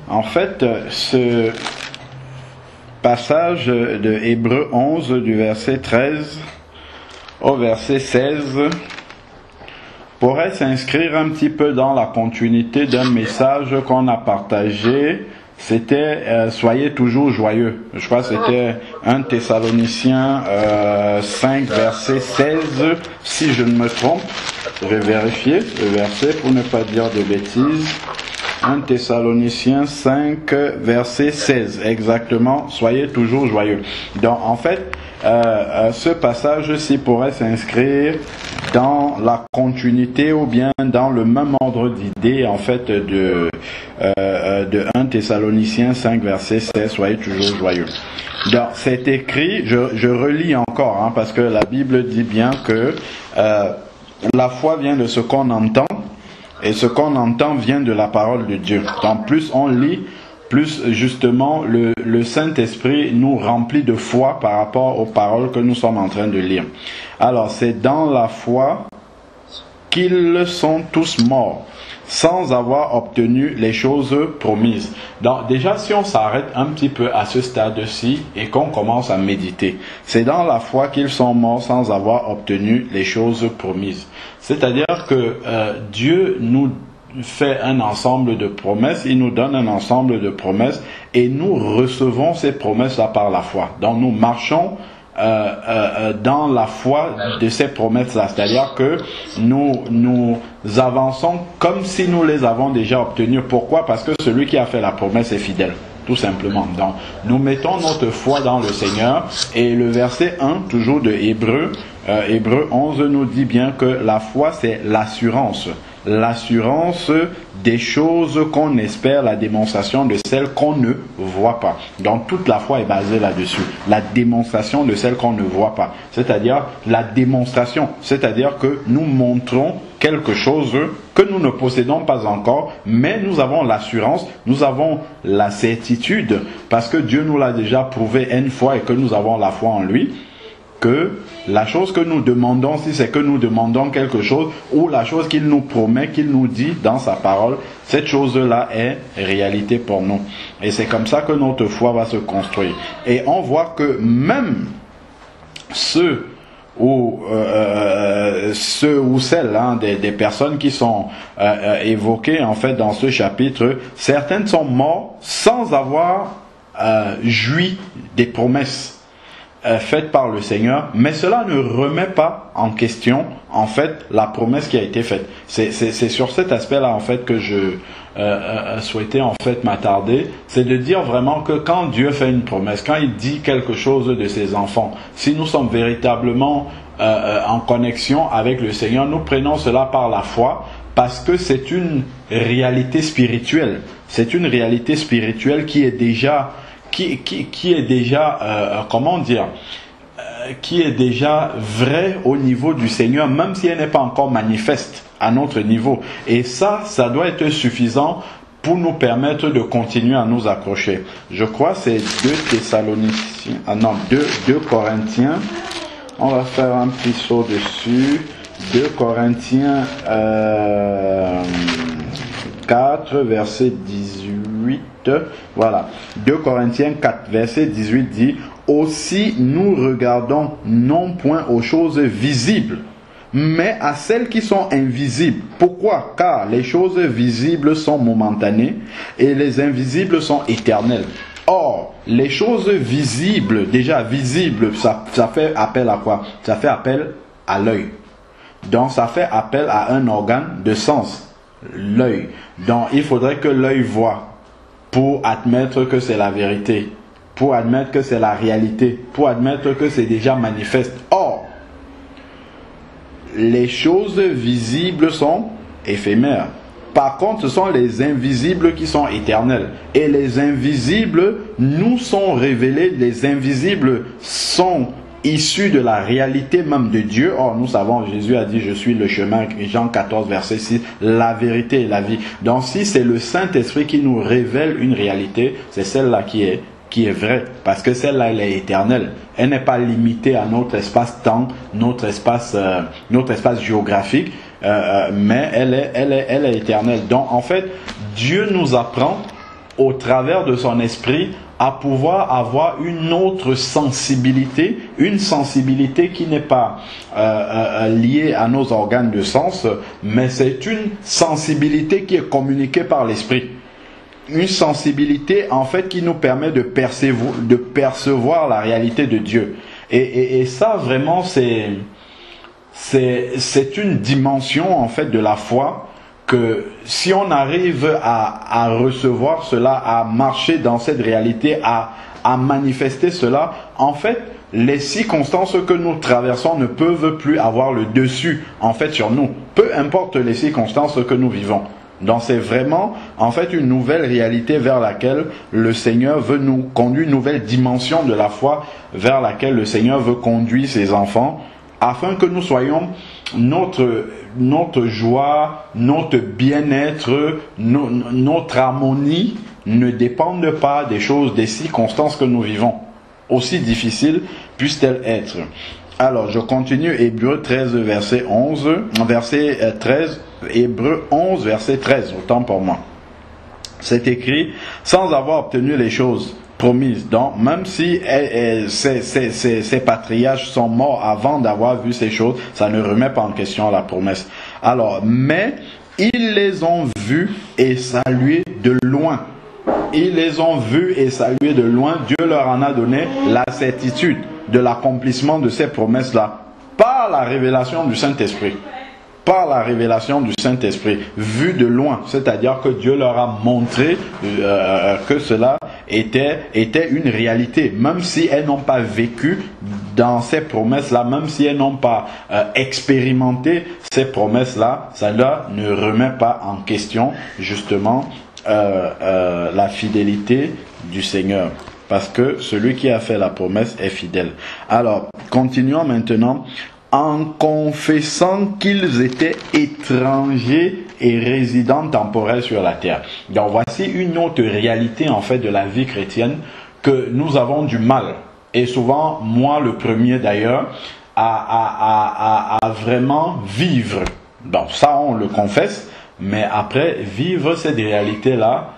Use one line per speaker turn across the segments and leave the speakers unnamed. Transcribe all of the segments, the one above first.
En fait, ce passage de Hébreux 11 du verset 13 au verset 16 pourrait s'inscrire un petit peu dans la continuité d'un message qu'on a partagé. C'était soyez toujours joyeux. Je crois que c'était 1 Thessaloniciens 5 verset 16, si je ne me trompe. Je vais vérifier le verset pour ne pas dire de bêtises. 1 Thessaloniciens 5 verset 16, exactement, soyez toujours joyeux. Donc en fait, ce passage-ci pourrait s'inscrire dans la continuité ou bien dans le même ordre d'idée en fait de 1 Thessaloniciens 5 verset 16, soyez toujours joyeux. Donc c'est écrit, je relis encore parce que la Bible dit bien que la foi vient de ce qu'on entend. Et ce qu'on entend vient de la parole de Dieu. Donc plus on lit, plus justement le Saint-Esprit nous remplit de foi par rapport aux paroles que nous sommes en train de lire. Alors c'est dans la foi qu'ils sont tous morts, sans avoir obtenu les choses promises. Donc déjà si on s'arrête un petit peu à ce stade-ci et qu'on commence à méditer, c'est dans la foi qu'ils sont morts sans avoir obtenu les choses promises. C'est-à-dire que Dieu nous fait un ensemble de promesses, il nous donne un ensemble de promesses et nous recevons ces promesses-là par la foi. Donc nous marchons dans la foi de ces promesses-là, c'est-à-dire que nous avançons comme si nous les avons déjà obtenues. Pourquoi? Parce que celui qui a fait la promesse est fidèle. Tout simplement. Donc, nous mettons notre foi dans le Seigneur et le verset 1, toujours de Hébreux 11 nous dit bien que la foi c'est l'assurance des choses qu'on espère, la démonstration de celles qu'on ne voit pas. Donc toute la foi est basée là-dessus, la démonstration de celles qu'on ne voit pas, c'est-à-dire la démonstration, c'est-à-dire que nous montrons quelque chose que nous ne possédons pas encore, mais nous avons l'assurance, nous avons la certitude, parce que Dieu nous l'a déjà prouvé une fois et que nous avons la foi en lui, que la chose que nous demandons, si c'est que nous demandons quelque chose, ou la chose qu'il nous promet, qu'il nous dit dans sa parole, cette chose-là est réalité pour nous. Et c'est comme ça que notre foi va se construire. Et on voit que même ceux ou celles des personnes qui sont évoquées en fait dans ce chapitre, certaines sont mortes sans avoir joui des promesses faite par le Seigneur, mais cela ne remet pas en question en fait la promesse qui a été faite. C'est sur cet aspect-là en fait que je souhaitais en fait m'attarder, c'est de dire vraiment que quand Dieu fait une promesse, quand il dit quelque chose de ses enfants, si nous sommes véritablement en connexion avec le Seigneur, nous prenons cela par la foi parce que c'est une réalité spirituelle. C'est une réalité spirituelle qui est déjà comment dire, qui est déjà vraie au niveau du Seigneur, même si elle n'est pas encore manifeste à notre niveau. Et ça doit être suffisant pour nous permettre de continuer à nous accrocher. Je crois que c'est 2 Corinthiens. On va faire un petit saut dessus. 2 Corinthiens 4, verset 18. Voilà. 2 Corinthiens 4, verset 18 dit: aussi nous regardons non point aux choses visibles, mais à celles qui sont invisibles. Pourquoi? Car les choses visibles sont momentanées et les invisibles sont éternelles. Or, les choses visibles, déjà visibles, ça fait appel à quoi? Ça fait appel à l'œil. Donc ça fait appel à un organe de sens, l'œil. Donc il faudrait que l'œil voie pour admettre que c'est la vérité, pour admettre que c'est la réalité, pour admettre que c'est déjà manifeste. Or, les choses visibles sont éphémères. Par contre, ce sont les invisibles qui sont éternels. Et les invisibles nous sont révélés, les invisibles sont issus de la réalité même de Dieu. Or, nous savons, Jésus a dit: je suis le chemin, Jean 14, verset 6, la vérité et la vie. Donc, si c'est le Saint-Esprit qui nous révèle une réalité, c'est celle-là qui est vraie, parce que celle-là, elle est éternelle. Elle n'est pas limitée à notre espace-temps, notre espace géographique, mais elle est éternelle. Donc, en fait, Dieu nous apprend au travers de son esprit, à pouvoir avoir une autre sensibilité, une sensibilité qui n'est pas liée à nos organes de sens, mais c'est une sensibilité qui est communiquée par l'esprit. Une sensibilité en fait qui nous permet de percevoir la réalité de Dieu. Et ça vraiment c'est une dimension en fait de la foi, que si on arrive à recevoir cela, à marcher dans cette réalité, à manifester cela, en fait, les circonstances que nous traversons ne peuvent plus avoir le dessus, en fait, sur nous. Peu importe les circonstances que nous vivons. Donc c'est vraiment, en fait, une nouvelle réalité vers laquelle le Seigneur veut nous conduire, une nouvelle dimension de la foi vers laquelle le Seigneur veut conduire ses enfants, afin que nous soyons, notre joie, notre bien-être, notre harmonie ne dépendent pas des choses, des circonstances que nous vivons, aussi difficiles puissent-elles être. Alors, je continue, Hébreux 13, verset 11, verset 13, Hébreux 11, verset 13, autant pour moi. C'est écrit, sans avoir obtenu les choses promises. Donc, même si ces patriarches sont morts avant d'avoir vu ces choses, ça ne remet pas en question la promesse. Alors, mais ils les ont vus et salués de loin. Ils les ont vus et salués de loin. Dieu leur en a donné la certitude de l'accomplissement de ces promesses-là par la révélation du Saint-Esprit. Par la révélation du Saint-Esprit, vu de loin, c'est-à-dire que Dieu leur a montré que cela était une réalité, même si elles n'ont pas vécu dans ces promesses-là, même si elles n'ont pas expérimenté ces promesses-là, cela ne remet pas en question justement la fidélité du Seigneur. Parce que celui qui a fait la promesse est fidèle. Alors, continuons maintenant. En confessant qu'ils étaient étrangers et résidents temporaires sur la terre. Donc voici une autre réalité en fait de la vie chrétienne que nous avons du mal, et souvent moi le premier d'ailleurs, à vraiment vivre. Donc ça on le confesse, mais après vivre cette réalité-là,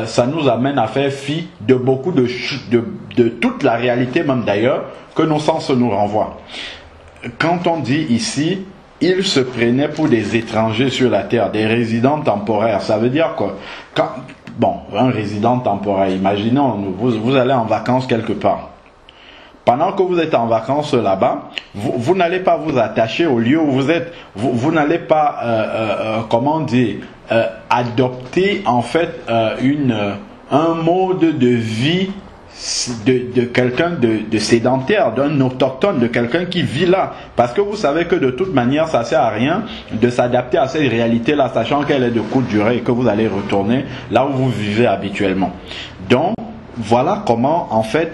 ça nous amène à faire fi de beaucoup de toute la réalité même d'ailleurs que nos sens nous renvoient. Quand on dit ici, ils se prenaient pour des étrangers sur la terre, des résidents temporaires, ça veut dire quoi? Bon, un résident temporaire, imaginons, vous allez en vacances quelque part. Pendant que vous êtes en vacances là-bas, vous n'allez pas vous attacher au lieu où vous êtes, vous n'allez pas, adopter en fait un mode de vie de quelqu'un de sédentaire, d'un autochtone, de quelqu'un qui vit là. Parce que vous savez que de toute manière, ça ne sert à rien de s'adapter à cette réalité-là, sachant qu'elle est de courte durée et que vous allez retourner là où vous vivez habituellement. Donc, voilà comment, en fait,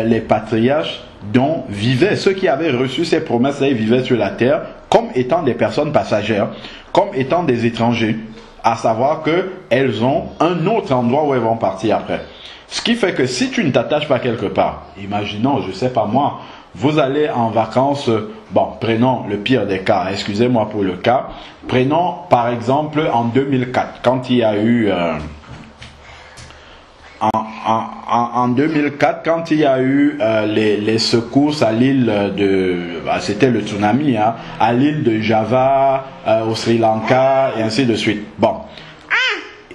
les patriarches dont vivaient, ceux qui avaient reçu ces promesses-là, ils vivaient sur la terre comme étant des personnes passagères, comme étant des étrangers, à savoir qu'elles ont un autre endroit où elles vont partir après. Ce qui fait que si tu ne t'attaches pas quelque part, imaginons, je ne sais pas moi, vous allez en vacances, bon, prenons le pire des cas, excusez-moi pour le cas, prenons par exemple en 2004, quand il y a eu, en 2004, quand il y a eu les secousses à l'île de, c'était le tsunami, hein, à l'île de Java, au Sri Lanka, et ainsi de suite. Bon,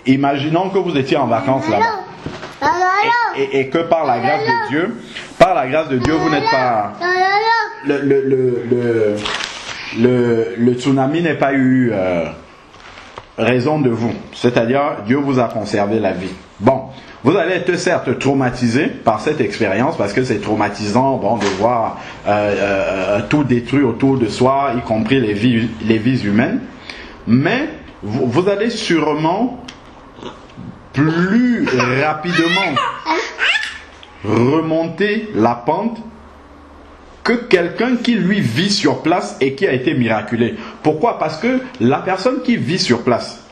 imaginons que vous étiez en vacances là-bas. Et que par la grâce de Dieu, vous n'êtes pas, le tsunami n'a pas eu raison de vous. C'est-à-dire, Dieu vous a conservé la vie. Bon, vous allez être certes traumatisé par cette expérience, parce que c'est traumatisant, bon, de voir tout détruit autour de soi, y compris les vies humaines. Mais vous allez sûrement plus rapidement remonter la pente que quelqu'un qui lui vit sur place et qui a été miraculé. Pourquoi? Parce que la personne qui vit sur place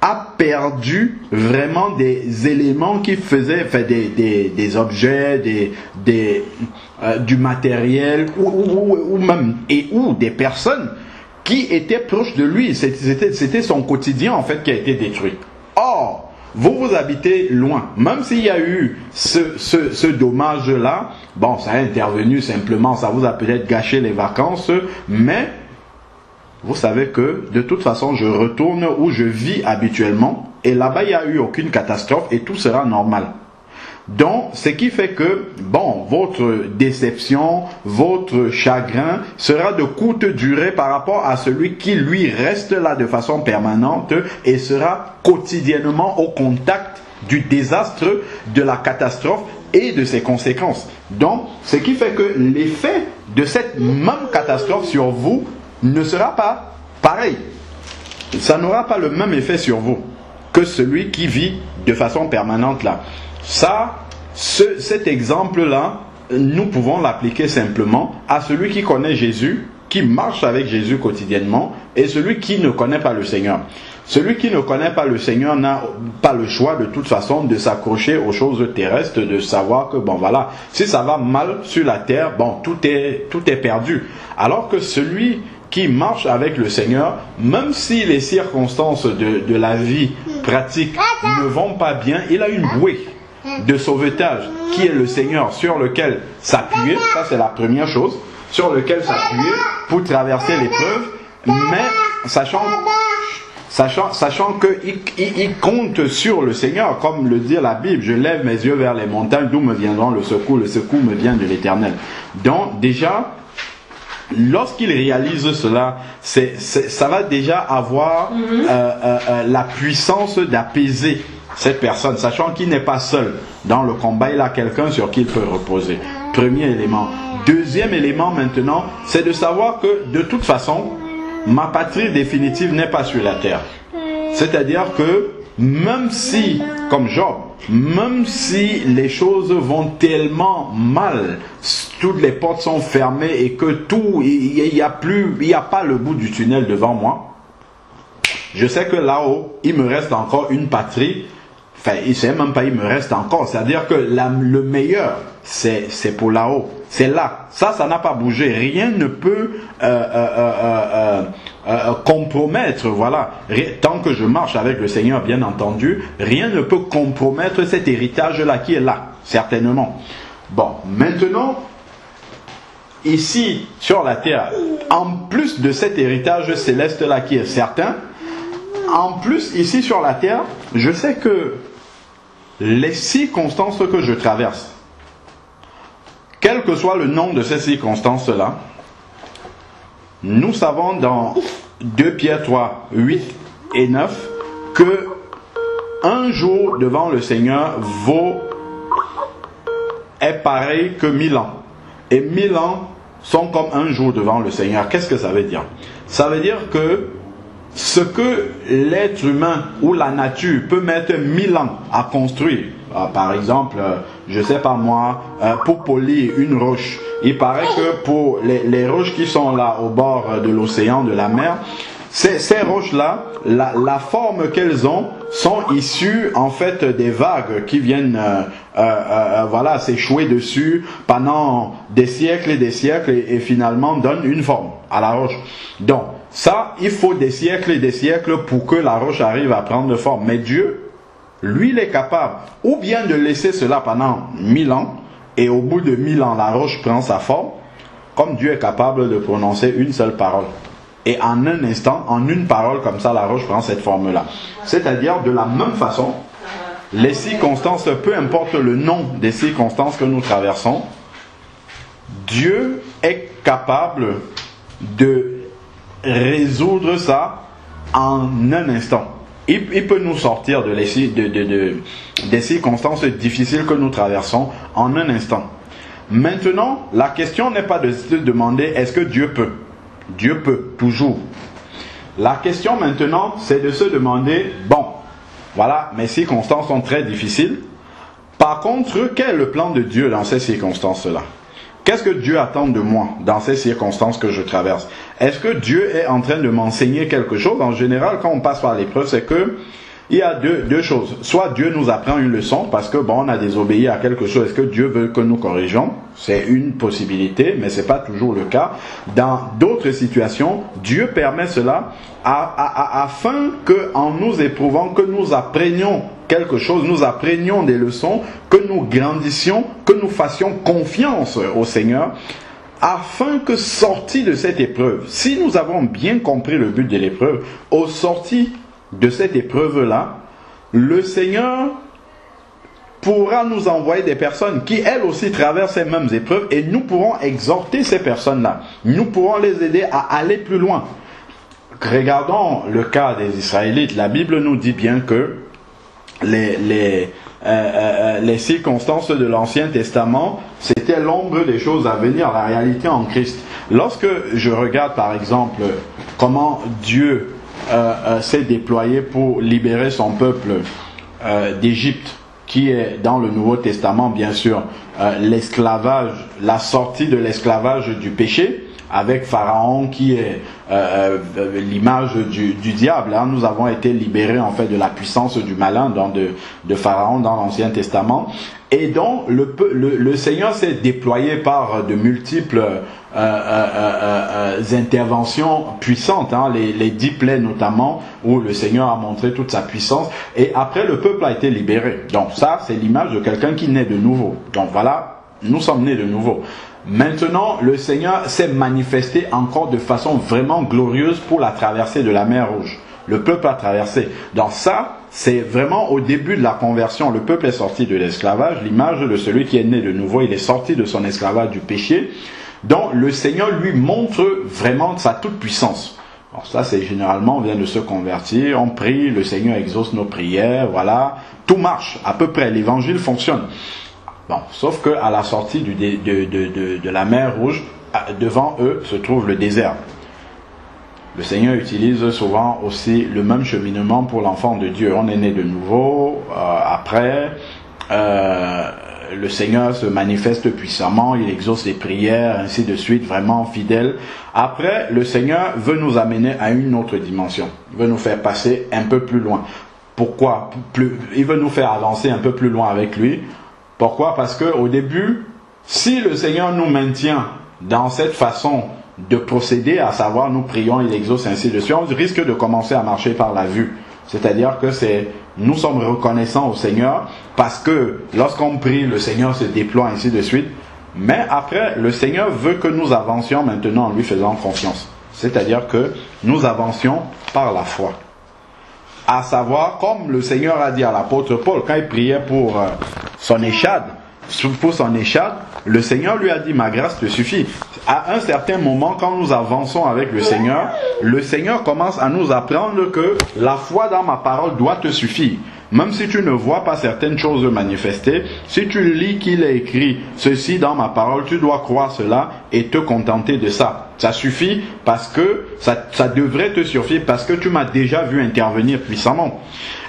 a perdu vraiment des éléments qui faisaient, des objets, du matériel ou même ou des personnes qui étaient proches de lui. C'était son quotidien en fait qui a été détruit. Or, vous habitez loin. Même s'il y a eu ce dommage-là, bon, ça a intervenu simplement, ça vous a peut-être gâché les vacances, mais vous savez que de toute façon, je retourne où je vis habituellement, et là-bas, il n'y a eu aucune catastrophe, et tout sera normal. Donc, ce qui fait que, bon, votre déception, votre chagrin sera de courte durée par rapport à celui qui, lui, reste là de façon permanente et sera quotidiennement au contact du désastre, de la catastrophe et de ses conséquences. Donc, ce qui fait que l'effet de cette même catastrophe sur vous ne sera pas pareil. Ça n'aura pas le même effet sur vous que celui qui vit de façon permanente là. Ça, cet exemple-là, nous pouvons l'appliquer simplement à celui qui connaît Jésus, qui marche avec Jésus quotidiennement, et celui qui ne connaît pas le Seigneur. Celui qui ne connaît pas le Seigneur n'a pas le choix de toute façon de s'accrocher aux choses terrestres, de savoir que, bon voilà, si ça va mal sur la terre, bon, tout est perdu. Alors que celui qui marche avec le Seigneur, même si les circonstances de la vie pratique ne vont pas bien, il a une bouée de sauvetage qui est le Seigneur sur lequel s'appuyer, ça c'est la première chose, sur lequel s'appuyer pour traverser l'épreuve, mais sachant qu'il compte sur le Seigneur, comme le dit la Bible, je lève mes yeux vers les montagnes, d'où me viendront le secours me vient de l'Éternel. Donc déjà, lorsqu'il réalise cela, ça va déjà avoir la puissance d'apaiser cette personne, sachant qu'il n'est pas seul dans le combat, il a quelqu'un sur qui il peut reposer. Premier élément. Deuxième élément maintenant, c'est de savoir que de toute façon, ma patrie définitive n'est pas sur la terre. C'est-à-dire que même si, comme Job, même si les choses vont tellement mal, toutes les portes sont fermées et que tout, il n'y a pas le bout du tunnel devant moi, je sais que là-haut, il me reste encore une patrie. Enfin, il ne sait même pas, il me reste encore. C'est-à-dire que le meilleur, c'est pour là-haut. C'est là. Ça n'a pas bougé. Rien ne peut compromettre, voilà. Tant que je marche avec le Seigneur, bien entendu, rien ne peut compromettre cet héritage-là qui est là, certainement. Bon, maintenant, ici, sur la terre, en plus de cet héritage céleste-là qui est certain, en plus, ici sur la terre, je sais que les circonstances que je traverse, quel que soit le nom de ces circonstances-là, nous savons dans 2 Pierre 3, 8 et 9 que un jour devant le Seigneur est pareil que 1000 ans. Et 1000 ans sont comme un jour devant le Seigneur. Qu'est-ce que ça veut dire? Ça veut dire que ce que l'être humain ou la nature peut mettre 1000 ans à construire, par exemple, je sais pas moi, pour polir une roche, il paraît que pour les roches qui sont là au bord de l'océan, de la mer, ces roches-là, la forme qu'elles ont sont issues en fait des vagues qui viennent voilà, s'échouer dessus pendant des siècles et finalement donnent une forme à la roche. Donc, ça, il faut des siècles et des siècles pour que la roche arrive à prendre forme. Mais Dieu, lui, il est capable ou bien de laisser cela pendant 1000 ans, et au bout de 1000 ans, la roche prend sa forme, comme Dieu est capable de prononcer une seule parole. Et en un instant, en une parole comme ça, la roche prend cette forme-là. C'est-à-dire, de la même façon, les circonstances, peu importe le nom des circonstances que nous traversons, Dieu est capable de résoudre ça en un instant. Il peut nous sortir des circonstances difficiles que nous traversons en un instant. Maintenant, la question n'est pas de se demander est-ce que Dieu peut. Dieu peut, toujours. La question maintenant, c'est de se demander, bon, voilà, mes circonstances sont très difficiles. Par contre, quel est le plan de Dieu dans ces circonstances-là? Qu'est-ce que Dieu attend de moi dans ces circonstances que je traverse? Est-ce que Dieu est en train de m'enseigner quelque chose? En général, quand on passe par l'épreuve, c'est que il y a deux choses. Soit Dieu nous apprend une leçon parce que bon, on a désobéi à quelque chose. Est-ce que Dieu veut que nous corrigeons? C'est une possibilité, mais c'est pas toujours le cas. Dans d'autres situations, Dieu permet cela afin que, en nous éprouvant, que nous apprenions quelque chose, nous apprenions des leçons, que nous grandissions, que nous fassions confiance au Seigneur, afin que sortis de cette épreuve, si nous avons bien compris le but de l'épreuve, au sorti de cette épreuve-là, le Seigneur pourra nous envoyer des personnes qui, elles aussi, traversent ces mêmes épreuves et nous pourrons exhorter ces personnes-là. Nous pourrons les aider à aller plus loin. Regardons le cas des Israélites. La Bible nous dit bien que les circonstances de l'Ancien Testament, c'était l'ombre des choses à venir, la réalité en Christ. Lorsque je regarde par exemple comment Dieu s'est déployé pour libérer son peuple d'Égypte, qui est dans le Nouveau Testament bien sûr, l'esclavage, la sortie de l'esclavage du péché, avec Pharaon qui est l'image du diable. Hein. Nous avons été libérés en fait de la puissance du malin de Pharaon dans l'Ancien Testament. Et donc le Seigneur s'est déployé par de multiples interventions puissantes, hein, les 10 plaies notamment, où le Seigneur a montré toute sa puissance. Et après le peuple a été libéré. Donc ça c'est l'image de quelqu'un qui naît de nouveau. Donc voilà, nous sommes nés de nouveau. Maintenant, le Seigneur s'est manifesté encore de façon vraiment glorieuse pour la traversée de la mer Rouge. Le peuple a traversé. Donc ça, c'est vraiment au début de la conversion. Le peuple est sorti de l'esclavage, l'image de celui qui est né de nouveau. Il est sorti de son esclavage du péché. Donc le Seigneur lui montre vraiment sa toute puissance. Alors ça, c'est généralement, on vient de se convertir, on prie, le Seigneur exauce nos prières, voilà. Tout marche, à peu près, l'évangile fonctionne. Bon, sauf qu'à la sortie de la mer Rouge, devant eux se trouve le désert. Le Seigneur utilise souvent aussi le même cheminement pour l'enfant de Dieu. On est né de nouveau, après, le Seigneur se manifeste puissamment, il exauce les prières, ainsi de suite, vraiment fidèle. Après, le Seigneur veut nous amener à une autre dimension, il veut nous faire passer un peu plus loin. Pourquoi? Il veut nous faire avancer un peu plus loin avec lui. Pourquoi? Parce qu'au début, si le Seigneur nous maintient dans cette façon de procéder, à savoir nous prions, il exauce, ainsi de suite, on risque de commencer à marcher par la vue. C'est-à-dire que nous sommes reconnaissants au Seigneur parce que lorsqu'on prie, le Seigneur se déploie, ainsi de suite. Mais après, le Seigneur veut que nous avancions maintenant en lui faisant confiance. C'est-à-dire que nous avancions par la foi. À savoir, comme le Seigneur a dit à l'apôtre Paul, quand il priait pour son échade, le Seigneur lui a dit, ma grâce te suffit. À un certain moment, quand nous avançons avec le Seigneur commence à nous apprendre que la foi dans ma parole doit te suffire. Même si tu ne vois pas certaines choses manifester, si tu lis qu'il est écrit ceci dans ma parole, tu dois croire cela et te contenter de ça. Ça suffit parce que ça devrait te suffire parce que tu m'as déjà vu intervenir puissamment.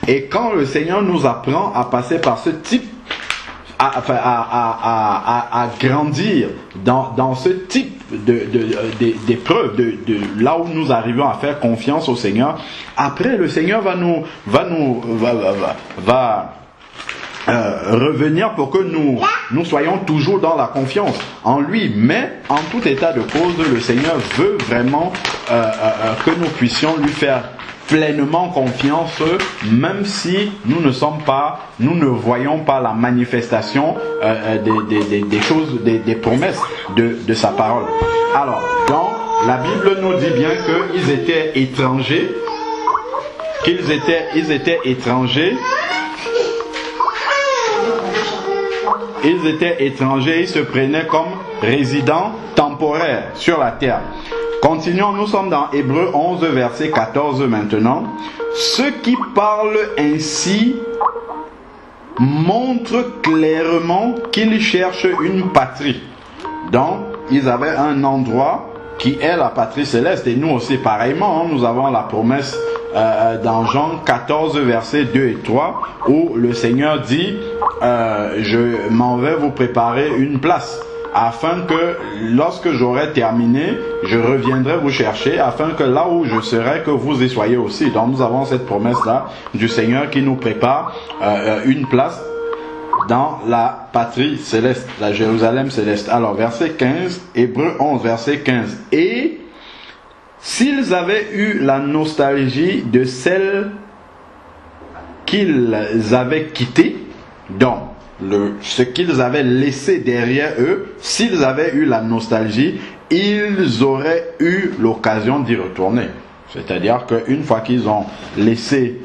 Et quand le Seigneur nous apprend à passer par ce type, à grandir dans ce type d'épreuve, là où nous arrivons à faire confiance au Seigneur, après le Seigneur va revenir pour que nous soyons toujours dans la confiance en lui. Mais en tout état de cause, le Seigneur veut vraiment que nous puissions lui faire pleinement confiance, même si nous ne voyons pas la manifestation des choses, des promesses de sa parole. Alors, donc, la Bible nous dit bien qu'ils étaient étrangers, ils étaient étrangers, ils se prenaient comme résidents temporaires sur la terre. Continuons, nous sommes dans Hébreux 11, verset 14 maintenant. Ceux qui parlent ainsi montrent clairement qu'ils cherchent une patrie. Donc, ils avaient un endroit qui est la patrie céleste. Et nous aussi, pareillement, hein, nous avons la promesse dans Jean 14, versets 2 et 3, où le Seigneur dit je m'en vais vous préparer une place, afin que lorsque j'aurai terminé, je reviendrai vous chercher, afin que là où je serai, que vous y soyez aussi. Donc nous avons cette promesse-là du Seigneur qui nous prépare une place dans la patrie céleste, la Jérusalem céleste. Alors verset 15, Hébreux 11, verset 15. Et s'ils avaient eu la nostalgie de celle qu'ils avaient quitté, donc ce qu'ils avaient laissé derrière eux, s'ils avaient eu la nostalgie, ils auraient eu l'occasion d'y retourner. C'est-à-dire qu'une fois qu'ils ont laissé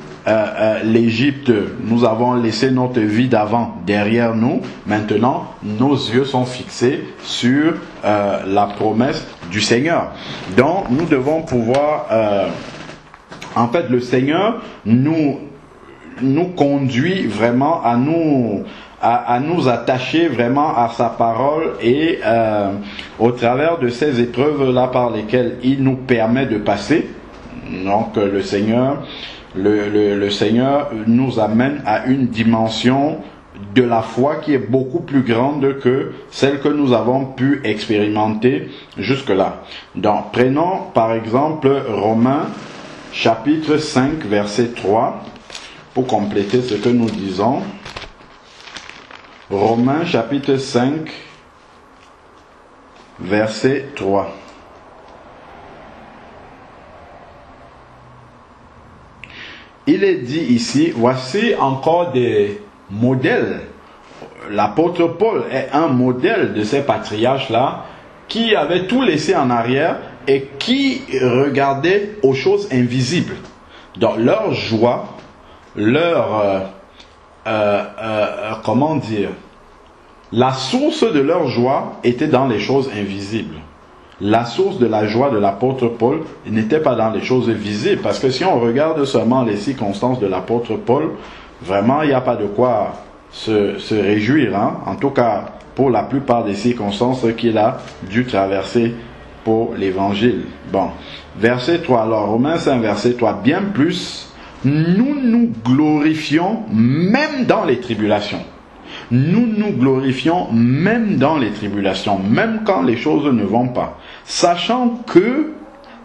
l'Égypte, nous avons laissé notre vie d'avant derrière nous. Maintenant, nos yeux sont fixés sur la promesse du Seigneur. Donc, nous devons pouvoir... en fait, le Seigneur nous conduit vraiment à nous attacher vraiment à sa parole et au travers de ces épreuves-là par lesquelles il nous permet de passer. Donc, le Seigneur nous amène à une dimension de la foi qui est beaucoup plus grande que celle que nous avons pu expérimenter jusque-là. Donc, prenons par exemple Romains chapitre 5 verset 3 pour compléter ce que nous disons. Romains chapitre 5 verset 3. Il est dit ici, voici encore des modèles. L'apôtre Paul est un modèle de ces patriarches-là qui avaient tout laissé en arrière et qui regardaient aux choses invisibles. Donc leur joie, comment dire, la source de leur joie était dans les choses invisibles. La source de la joie de l'apôtre Paul n'était pas dans les choses visibles. Parce que si on regarde seulement les circonstances de l'apôtre Paul, vraiment il n'y a pas de quoi se réjouir. Hein? En tout cas, pour la plupart des circonstances qu'il a dû traverser pour l'évangile. Bon, verset 3. Alors, Romains 5, verset 3. Bien plus, nous nous glorifions même dans les tribulations. Nous nous glorifions même dans les tribulations, même quand les choses ne vont pas, sachant que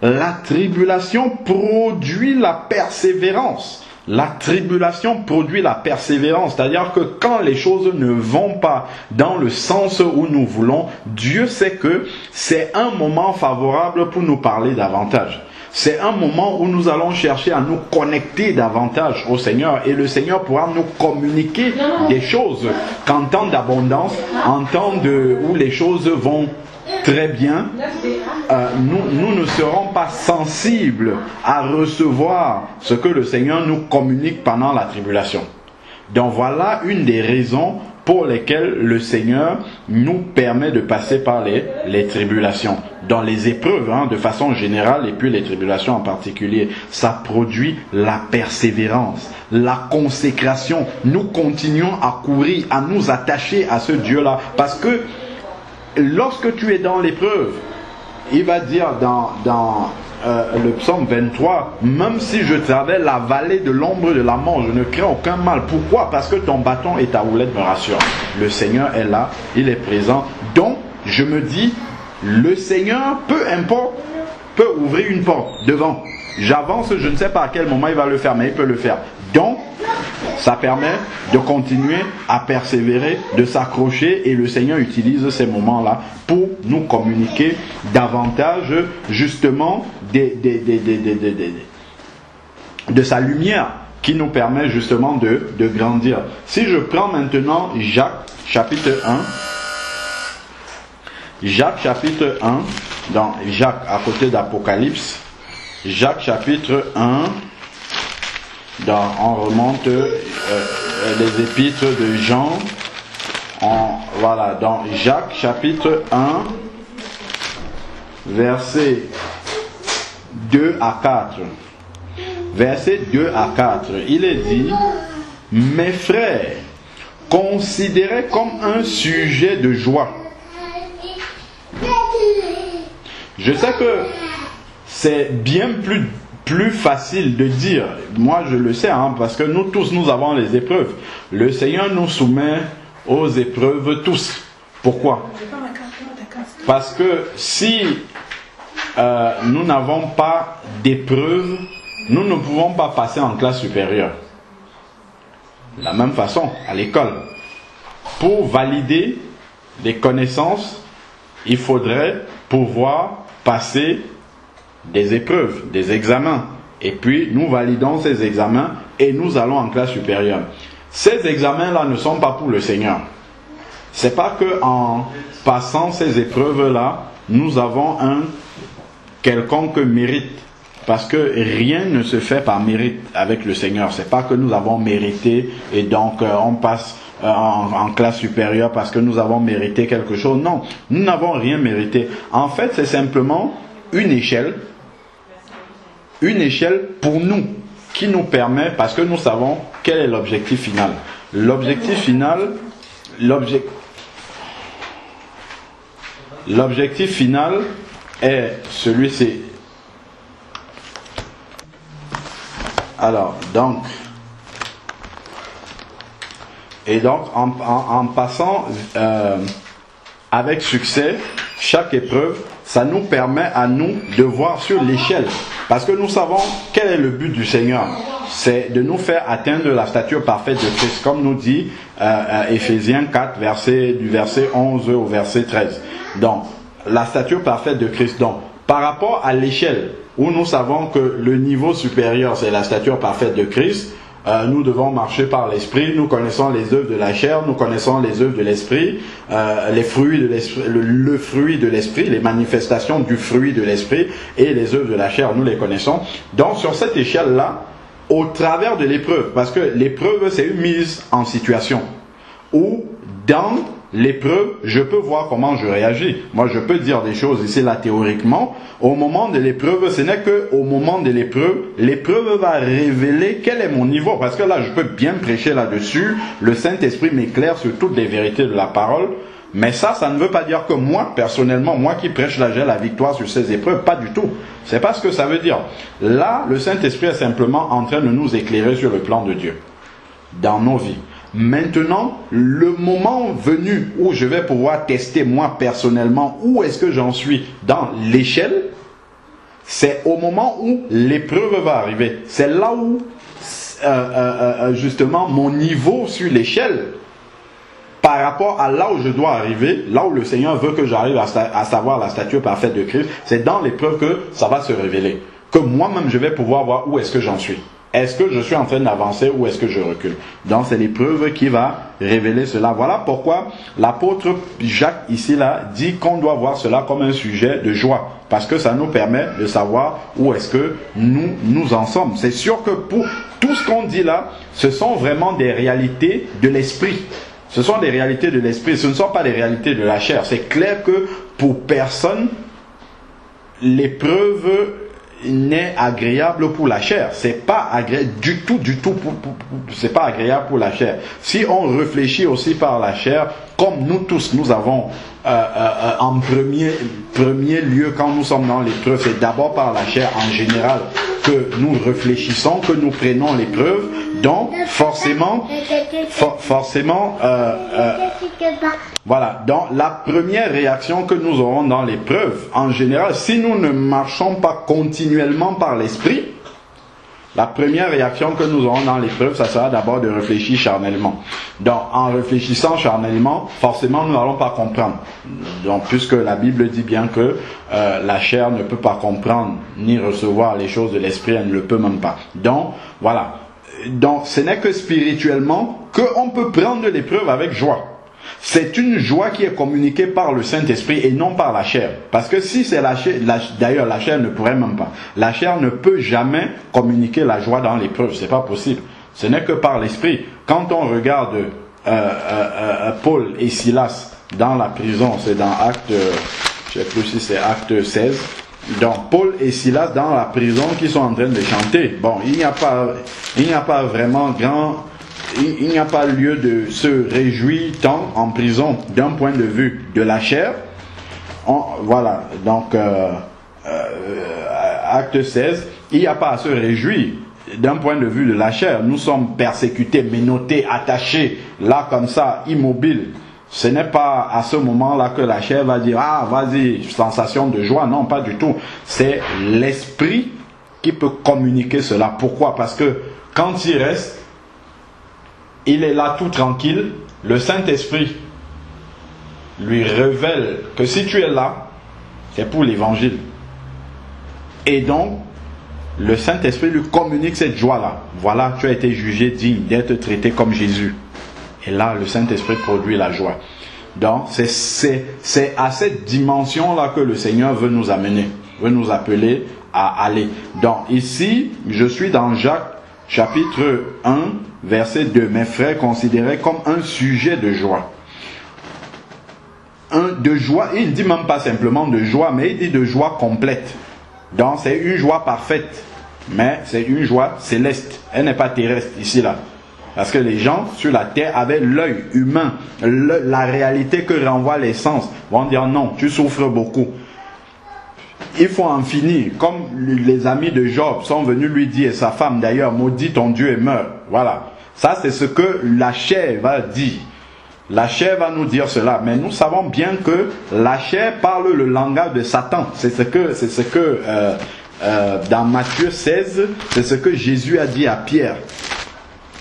la tribulation produit la persévérance. La tribulation produit la persévérance, c'est-à-dire que quand les choses ne vont pas dans le sens où nous voulons, Dieu sait que c'est un moment favorable pour nous parler davantage. C'est un moment où nous allons chercher à nous connecter davantage au Seigneur et le Seigneur pourra nous communiquer des choses qu'en temps d'abondance, en temps où les choses vont très bien, nous ne serons pas sensibles à recevoir ce que le Seigneur nous communique pendant la tribulation. Donc voilà une des raisons pour lesquelles le Seigneur nous permet de passer par les tribulations. Dans les épreuves, hein, de façon générale, et puis les tribulations en particulier, ça produit la persévérance, la consécration. Nous continuons à courir, à nous attacher à ce Dieu-là. Parce que lorsque tu es dans l'épreuve, il va dire dans le psaume 23, même si je traverse la vallée de l'ombre de la mort, je ne crains aucun mal. Pourquoi? Parce que ton bâton et ta houlette me rassurent. Le Seigneur est là, il est présent. Donc, je me dis, le Seigneur, peu importe, peut ouvrir une porte devant. J'avance, je ne sais pas à quel moment il va le faire, mais il peut le faire. Donc, ça permet de continuer à persévérer, de s'accrocher, et le Seigneur utilise ces moments-là pour nous communiquer davantage justement de sa lumière qui nous permet justement de grandir. Si je prends maintenant Jacques chapitre 1, Jacques chapitre 1, dans Jacques à côté d'Apocalypse, Jacques chapitre 1, on remonte les épîtres de Jean, voilà, dans Jacques chapitre 1, versets 2 à 4. Versets 2 à 4, il est dit, mes frères, considérez comme un sujet de joie. Je sais que c'est bien plus facile de dire, moi je le sais, hein, parce que nous tous nous avons les épreuves. Le Seigneur nous soumet aux épreuves tous. Pourquoi? Parce que si nous n'avons pas d'épreuves, nous ne pouvons pas passer en classe supérieure. De la même façon, à l'école, pour valider les connaissances, il faudrait pouvoir passer des épreuves, des examens. Et puis, nous validons ces examens et nous allons en classe supérieure. Ces examens-là ne sont pas pour le Seigneur. C'est pas que en passant ces épreuves-là, nous avons un quelconque mérite. Parce que rien ne se fait par mérite avec le Seigneur. C'est pas que nous avons mérité et donc on passe en classe supérieure parce que nous avons mérité quelque chose. Non, nous n'avons rien mérité. En fait, c'est simplement une échelle pour nous, qui nous permet, parce que nous savons quel est l'objectif final. L'objectif final est celui-ci. Alors, donc, en passant avec succès chaque épreuve, ça nous permet à nous de voir sur l'échelle. Parce que nous savons quel est le but du Seigneur. C'est de nous faire atteindre la stature parfaite de Christ. Comme nous dit Éphésiens 4, du verset 11 au verset 13. Donc, la stature parfaite de Christ. Donc, par rapport à l'échelle, où nous savons que le niveau supérieur, c'est la stature parfaite de Christ, nous devons marcher par l'esprit, nous connaissons les œuvres de la chair, nous connaissons les œuvres de l'esprit, les fruits de l'esprit, le fruit de l'esprit, les manifestations du fruit de l'esprit et les œuvres de la chair, nous les connaissons. Donc sur cette échelle-là, au travers de l'épreuve, parce que l'épreuve c'est une mise en situation, où dans l'épreuve, je peux voir comment je réagis. Moi, je peux dire des choses ici, là, théoriquement. Au moment de l'épreuve, ce n'est qu'au moment de l'épreuve va révéler quel est mon niveau. Parce que là, je peux bien prêcher là-dessus. Le Saint-Esprit m'éclaire sur toutes les vérités de la parole. Mais ça ne veut pas dire que moi, personnellement, moi qui prêche la victoire sur ces épreuves, pas du tout. C'est pas ce que ça veut dire. Là, le Saint-Esprit est simplement en train de nous éclairer sur le plan de Dieu. Dans nos vies. Maintenant, le moment venu où je vais pouvoir tester moi personnellement où est-ce que j'en suis dans l'échelle, c'est au moment où l'épreuve va arriver. C'est là où justement mon niveau sur l'échelle par rapport à là où je dois arriver, là où le Seigneur veut que j'arrive à savoir la stature parfaite de Christ, c'est dans l'épreuve que ça va se révéler. Que moi-même je vais pouvoir voir où est-ce que j'en suis. Est-ce que je suis en train d'avancer ou est-ce que je recule? Donc c'est l'épreuve qui va révéler cela. Voilà pourquoi l'apôtre Jacques ici là dit qu'on doit voir cela comme un sujet de joie. Parce que ça nous permet de savoir où est-ce que nous en sommes. C'est sûr que pour tout ce qu'on dit là, ce sont vraiment des réalités de l'esprit. Ce sont des réalités de l'esprit, ce ne sont pas des réalités de la chair. C'est clair que pour personne, l'épreuve n'est agréable pour la chair. C'est pas agréable du tout, c'est pas agréable pour la chair. Si on réfléchit aussi par la chair, comme nous tous, nous avons en premier lieu, quand nous sommes dans l'épreuve, c'est d'abord par la chair en général que nous réfléchissons, que nous prenons l'épreuve. Donc, forcément, voilà. Donc, la première réaction que nous aurons dans l'épreuve, en général, si nous ne marchons pas continuellement par l'esprit, la première réaction que nous aurons dans l'épreuve, ça sera d'abord de réfléchir charnellement. Donc, en réfléchissant charnellement, forcément, nous n'allons pas comprendre. Donc, puisque la Bible dit bien que la chair ne peut pas comprendre ni recevoir les choses de l'esprit, elle ne le peut même pas. Donc, voilà. Donc, ce n'est que spirituellement qu'on peut prendre l'épreuve avec joie. C'est une joie qui est communiquée par le Saint-Esprit et non par la chair. Parce que si c'est la chair, d'ailleurs la chair ne pourrait même pas. La chair ne peut jamais communiquer la joie dans l'épreuve, c'est pas possible. Ce n'est que par l'Esprit. Quand on regarde Paul et Silas dans la prison, c'est dans Acte, je ne sais plus si c'est Acte 16. Donc Paul et Silas dans la prison qui sont en train de chanter. Bon, il n'y a pas vraiment il n'y a pas lieu de se réjouir tant en prison d'un point de vue de la chair. Voilà, donc acte 16, il n'y a pas à se réjouir d'un point de vue de la chair. Nous sommes persécutés, menottés, attachés, là comme ça, immobiles. Ce n'est pas à ce moment-là que la chair va dire « Ah, vas-y, sensation de joie ». Non, pas du tout. C'est l'esprit qui peut communiquer cela. Pourquoi? Parce que quand il reste, il est là tout tranquille. Le Saint-Esprit lui révèle que si tu es là, c'est pour l'évangile. Et donc, le Saint-Esprit lui communique cette joie-là. Voilà, tu as été jugé digne d'être traité comme Jésus. Et là, le Saint-Esprit produit la joie. Donc, c'est à cette dimension-là que le Seigneur veut nous amener, veut nous appeler à aller. Donc, ici, je suis dans Jacques, chapitre 1, verset 2. Mes frères, considérés comme un sujet de joie. De joie, il ne dit même pas simplement de joie, mais il dit de joie complète. Donc, c'est une joie parfaite, mais c'est une joie céleste. Elle n'est pas terrestre, ici, là. Parce que les gens sur la terre avaient l'œil humain, la réalité que renvoient les sens. Vont dire non, tu souffres beaucoup. Il faut en finir. Comme les amis de Job sont venus lui dire, et sa femme d'ailleurs, maudit ton Dieu et meurt. Voilà. Ça, c'est ce que la chair va dire. La chair va nous dire cela. Mais nous savons bien que la chair parle le langage de Satan. C'est ce que dans Matthieu 16, c'est ce que Jésus a dit à Pierre.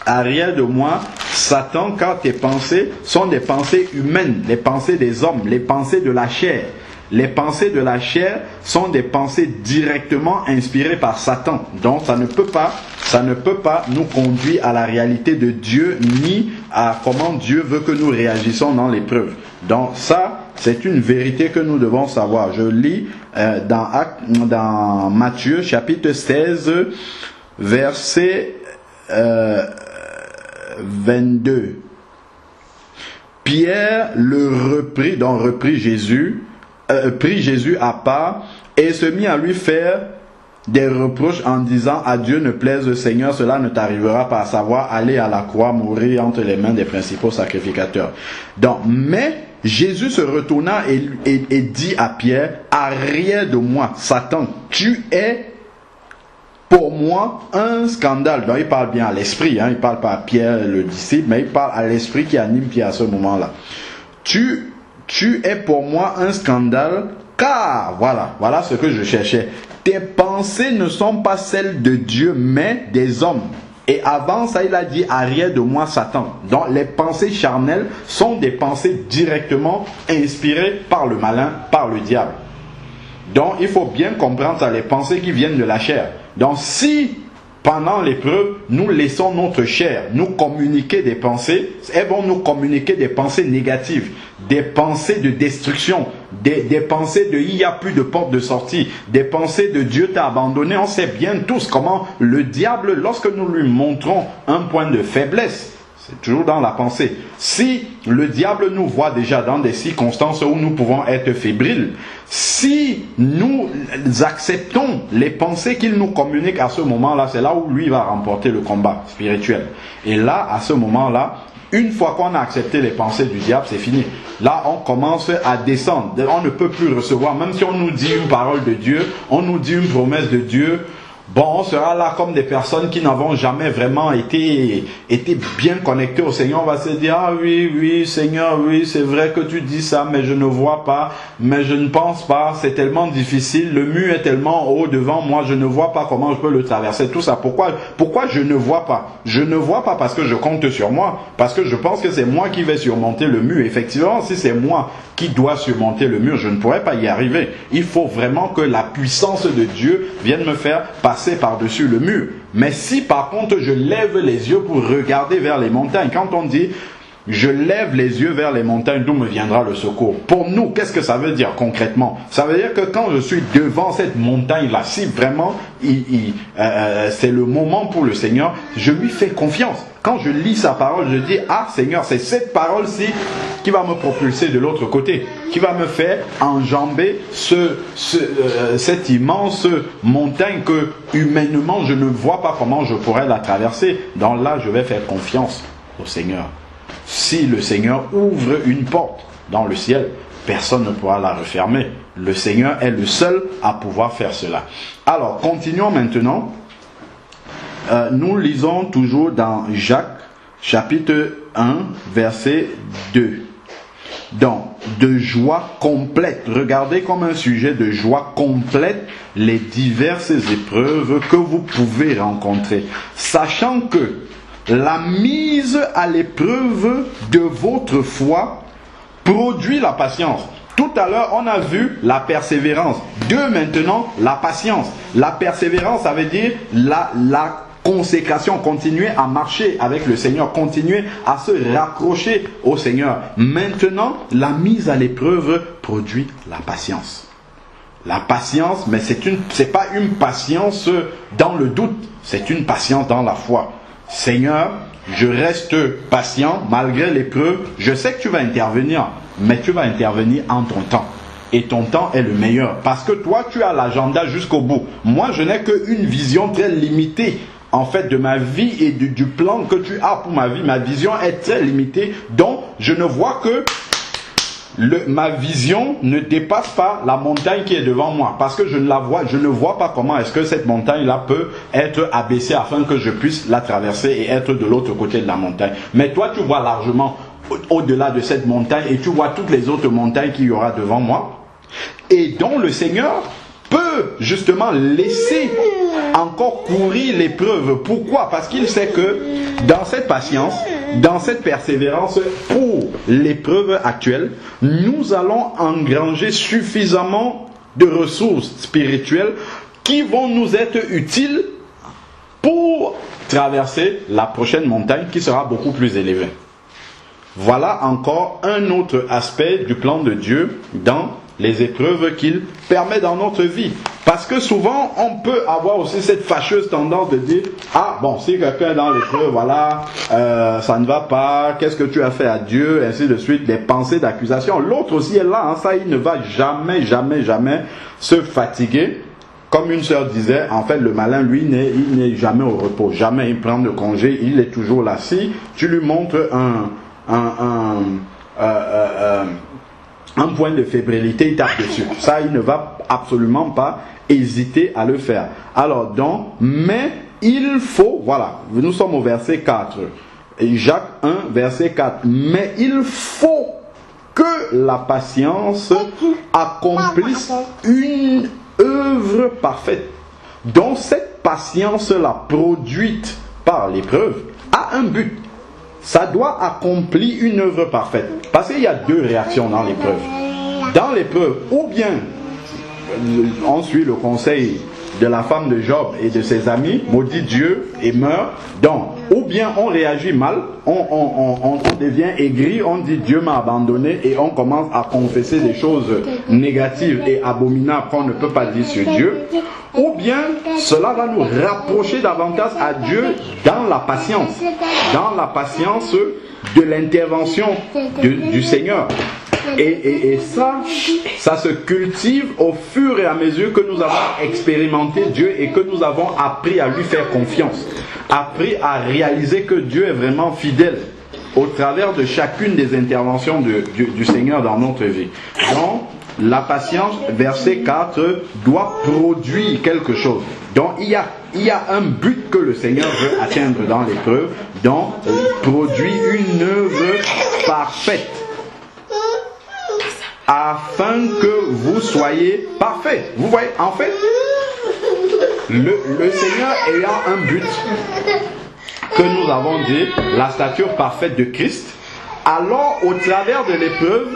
Arrière de moi, Satan, car tes pensées sont des pensées humaines, les pensées des hommes, les pensées de la chair. Les pensées de la chair sont des pensées directement inspirées par Satan. Donc ça ne peut pas nous conduire à la réalité de Dieu, ni à comment Dieu veut que nous réagissons dans l'épreuve. Donc ça, c'est une vérité que nous devons savoir. Je lis dans Matthieu chapitre 16, verset 22. Pierre prit Jésus à part et se mit à lui faire des reproches en disant à Dieu ne plaise le Seigneur, cela ne t'arrivera pas, à savoir aller à la croix, mourir entre les mains des principaux sacrificateurs. Donc, mais Jésus se retourna et dit à Pierre, arrière de moi, Satan, tu es pour moi un scandale. Donc il parle bien à l'esprit, il ne parle pas à Pierre le disciple, mais il parle à l'esprit qui anime Pierre à ce moment-là. Tu es pour moi un scandale, car, voilà ce que je cherchais. Tes pensées ne sont pas celles de Dieu, mais des hommes. Et avant ça, il a dit, arrière de moi, Satan. Donc les pensées charnelles sont des pensées directement inspirées par le malin, par le diable. Donc il faut bien comprendre ça, les pensées qui viennent de la chair. Donc si pendant l'épreuve, nous laissons notre chair nous communiquer des pensées, elles vont nous communiquer des pensées négatives, des pensées de destruction, des pensées de il n'y a plus de porte de sortie, des pensées de Dieu t'a abandonné. On sait bien tous comment le diable, lorsque nous lui montrons un point de faiblesse, c'est toujours dans la pensée. Si le diable nous voit déjà dans des circonstances où nous pouvons être fébriles, si nous acceptons les pensées qu'il nous communique à ce moment-là, c'est là où lui va remporter le combat spirituel. Et là, à ce moment-là, une fois qu'on a accepté les pensées du diable, c'est fini. Là, on commence à descendre. On ne peut plus recevoir. Même si on nous dit une parole de Dieu, on nous dit une promesse de Dieu, bon, on sera là comme des personnes qui n'avons jamais vraiment été bien connectées au Seigneur. On va se dire, ah oui, Seigneur, oui, c'est vrai que tu dis ça, mais je ne vois pas, mais je ne pense pas, c'est tellement difficile, le mur est tellement haut devant moi, je ne vois pas comment je peux le traverser, tout ça. Pourquoi je ne vois pas? Je ne vois pas parce que je compte sur moi, parce que je pense que c'est moi qui vais surmonter le mur. Effectivement, si c'est moi qui dois surmonter le mur, je ne pourrais pas y arriver. Il faut vraiment que la puissance de Dieu vienne me faire passer par-dessus le mur. Mais si par contre je lève les yeux pour regarder vers les montagnes, quand on dit je lève les yeux vers les montagnes, d'où me viendra le secours? Pour nous, qu'est-ce que ça veut dire concrètement? Ça veut dire que quand je suis devant cette montagne-là, si vraiment c'est le moment pour le Seigneur, je lui fais confiance. Quand je lis sa parole, je dis, ah Seigneur, c'est cette parole-ci qui va me propulser de l'autre côté, qui va me faire enjamber cette immense montagne que humainement je ne vois pas comment je pourrais la traverser. Donc là, je vais faire confiance au Seigneur. Si le Seigneur ouvre une porte dans le ciel, personne ne pourra la refermer. Le Seigneur est le seul à pouvoir faire cela. Alors, continuons maintenant. Nous lisons toujours dans Jacques, chapitre 1, verset 2. Donc, de joie complète. Regardez comme un sujet de joie complète les diverses épreuves que vous pouvez rencontrer. Sachant que la mise à l'épreuve de votre foi produit la patience. Tout à l'heure, on a vu la persévérance. 2, maintenant, la patience. La persévérance, ça veut dire la consécration, continuer à marcher avec le Seigneur, continuer à se raccrocher au Seigneur. Maintenant, la mise à l'épreuve produit la patience. La patience, mais c'est pas une patience dans le doute, c'est une patience dans la foi. Seigneur, je reste patient malgré l'épreuve. Je sais que tu vas intervenir, mais tu vas intervenir en ton temps. Et ton temps est le meilleur. Parce que toi, tu as l'agenda jusqu'au bout. Moi, je n'ai qu'une vision très limitée, en fait, de ma vie et du plan que tu as pour ma vie. Ma vision est très limitée. Donc, je ne vois que ma vision ne dépasse pas la montagne qui est devant moi. Parce que je ne vois pas comment est-ce que cette montagne-là peut être abaissée afin que je puisse la traverser et être de l'autre côté de la montagne. Mais toi, tu vois largement au-delà de cette montagne et tu vois toutes les autres montagnes qu'il y aura devant moi. Et donc le Seigneur peut justement laisser encore courir l'épreuve. Pourquoi? Parce qu'il sait que dans cette patience, dans cette persévérance pour l'épreuve actuelle, nous allons engranger suffisamment de ressources spirituelles qui vont nous être utiles pour traverser la prochaine montagne qui sera beaucoup plus élevée. Voilà encore un autre aspect du plan de Dieu dans les épreuves qu'il permet dans notre vie. Parce que souvent, on peut avoir aussi cette fâcheuse tendance de dire « Ah, bon, si quelqu'un est dans l'épreuve, voilà, ça ne va pas, qu'est-ce que tu as fait à Dieu ?» ainsi de suite, des pensées d'accusation. L'autre aussi est là, hein, ça, il ne va jamais se fatiguer. Comme une sœur disait, en fait, le malin, lui, il n'est jamais au repos, jamais il prend de congé, il est toujours là. Si tu lui montres un point de fébrilité, il tape dessus. Ça, il ne va absolument pas hésiter à le faire. Alors donc, mais il faut, voilà, nous sommes au verset 4. Et Jacques 1, verset 4. Mais il faut que la patience accomplisse une œuvre parfaite. Donc cette patience-là, produite par l'épreuve, a un but. Ça doit accomplir une œuvre parfaite. Parce qu'il y a 2 réactions dans l'épreuve. Dans l'épreuve, ou bien on suit le conseil de la femme de Job et de ses amis, maudit Dieu et meurt. Donc, ou bien on réagit mal, on devient aigri, on dit Dieu m'a abandonné et on commence à confesser des choses négatives et abominables qu'on ne peut pas dire sur Dieu. Ou bien cela va nous rapprocher davantage à Dieu dans la patience de l'intervention du Seigneur. Et ça se cultive au fur et à mesure que nous avons expérimenté Dieu et que nous avons appris à lui faire confiance, appris à réaliser que Dieu est vraiment fidèle au travers de chacune des interventions du Seigneur dans notre vie. Donc, la patience, verset 4, doit produire quelque chose. Donc, il y a un but que le Seigneur veut atteindre dans l'épreuve. Donc, il produit une œuvre parfaite, afin que vous soyez parfaits. Vous voyez, en fait, le Seigneur ayant un but, que nous avons dit, la stature parfaite de Christ, alors au travers de l'épreuve,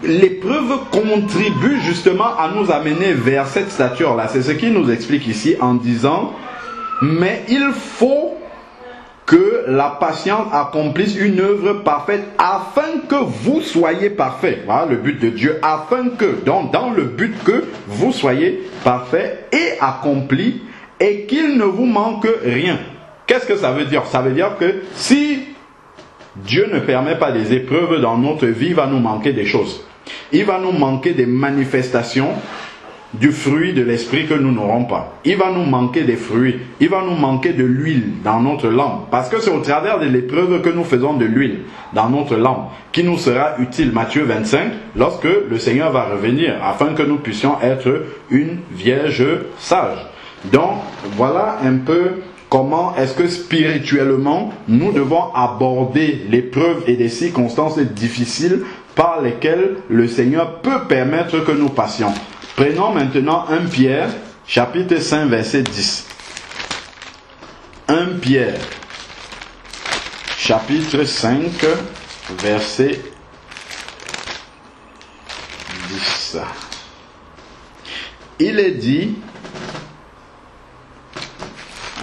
l'épreuve contribue justement à nous amener vers cette stature-là. C'est ce qu'il nous explique ici en disant, mais il faut que la patience accomplisse une œuvre parfaite afin que vous soyez parfaits. Voilà le but de Dieu. Afin que, donc dans le but que vous soyez parfaits et accomplis et qu'il ne vous manque rien. Qu'est-ce que ça veut dire? Ça veut dire que si Dieu ne permet pas des épreuves dans notre vie, il va nous manquer des choses. Il va nous manquer des manifestations du fruit de l'esprit que nous n'aurons pas. Il va nous manquer des fruits. Il va nous manquer de l'huile dans notre lampe. Parce que c'est au travers de l'épreuve que nous faisons de l'huile dans notre lampe qui nous sera utile. Matthieu 25, lorsque le Seigneur va revenir, afin que nous puissions être une vierge sage. Donc, voilà un peu comment est-ce que spirituellement nous devons aborder l'épreuve et les circonstances difficiles par lesquelles le Seigneur peut permettre que nous passions. Prenons maintenant 1 Pierre, chapitre 5, verset 10. 1 Pierre, chapitre 5, verset 10. Il est dit,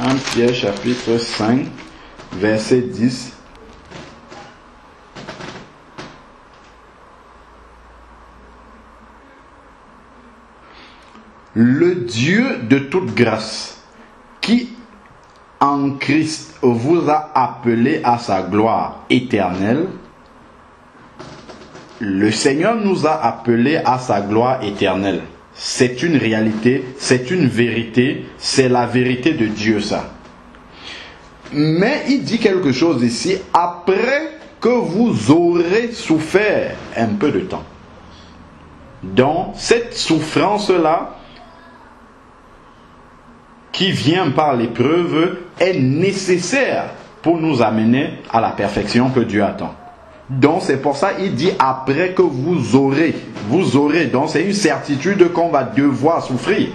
1 Pierre chapitre 5, verset 10, le Dieu de toute grâce, qui en Christ vous a appelé à sa gloire éternelle. Le Seigneur nous a appelés à sa gloire éternelle. C'est une réalité, c'est une vérité, c'est la vérité de Dieu ça. Mais il dit quelque chose ici, après que vous aurez souffert un peu de temps. Donc cette souffrance-là, qui vient par l'épreuve, est nécessaire pour nous amener à la perfection que Dieu attend. Donc c'est pour ça qu'il dit après que vous aurez. Donc c'est une certitude qu'on va devoir souffrir.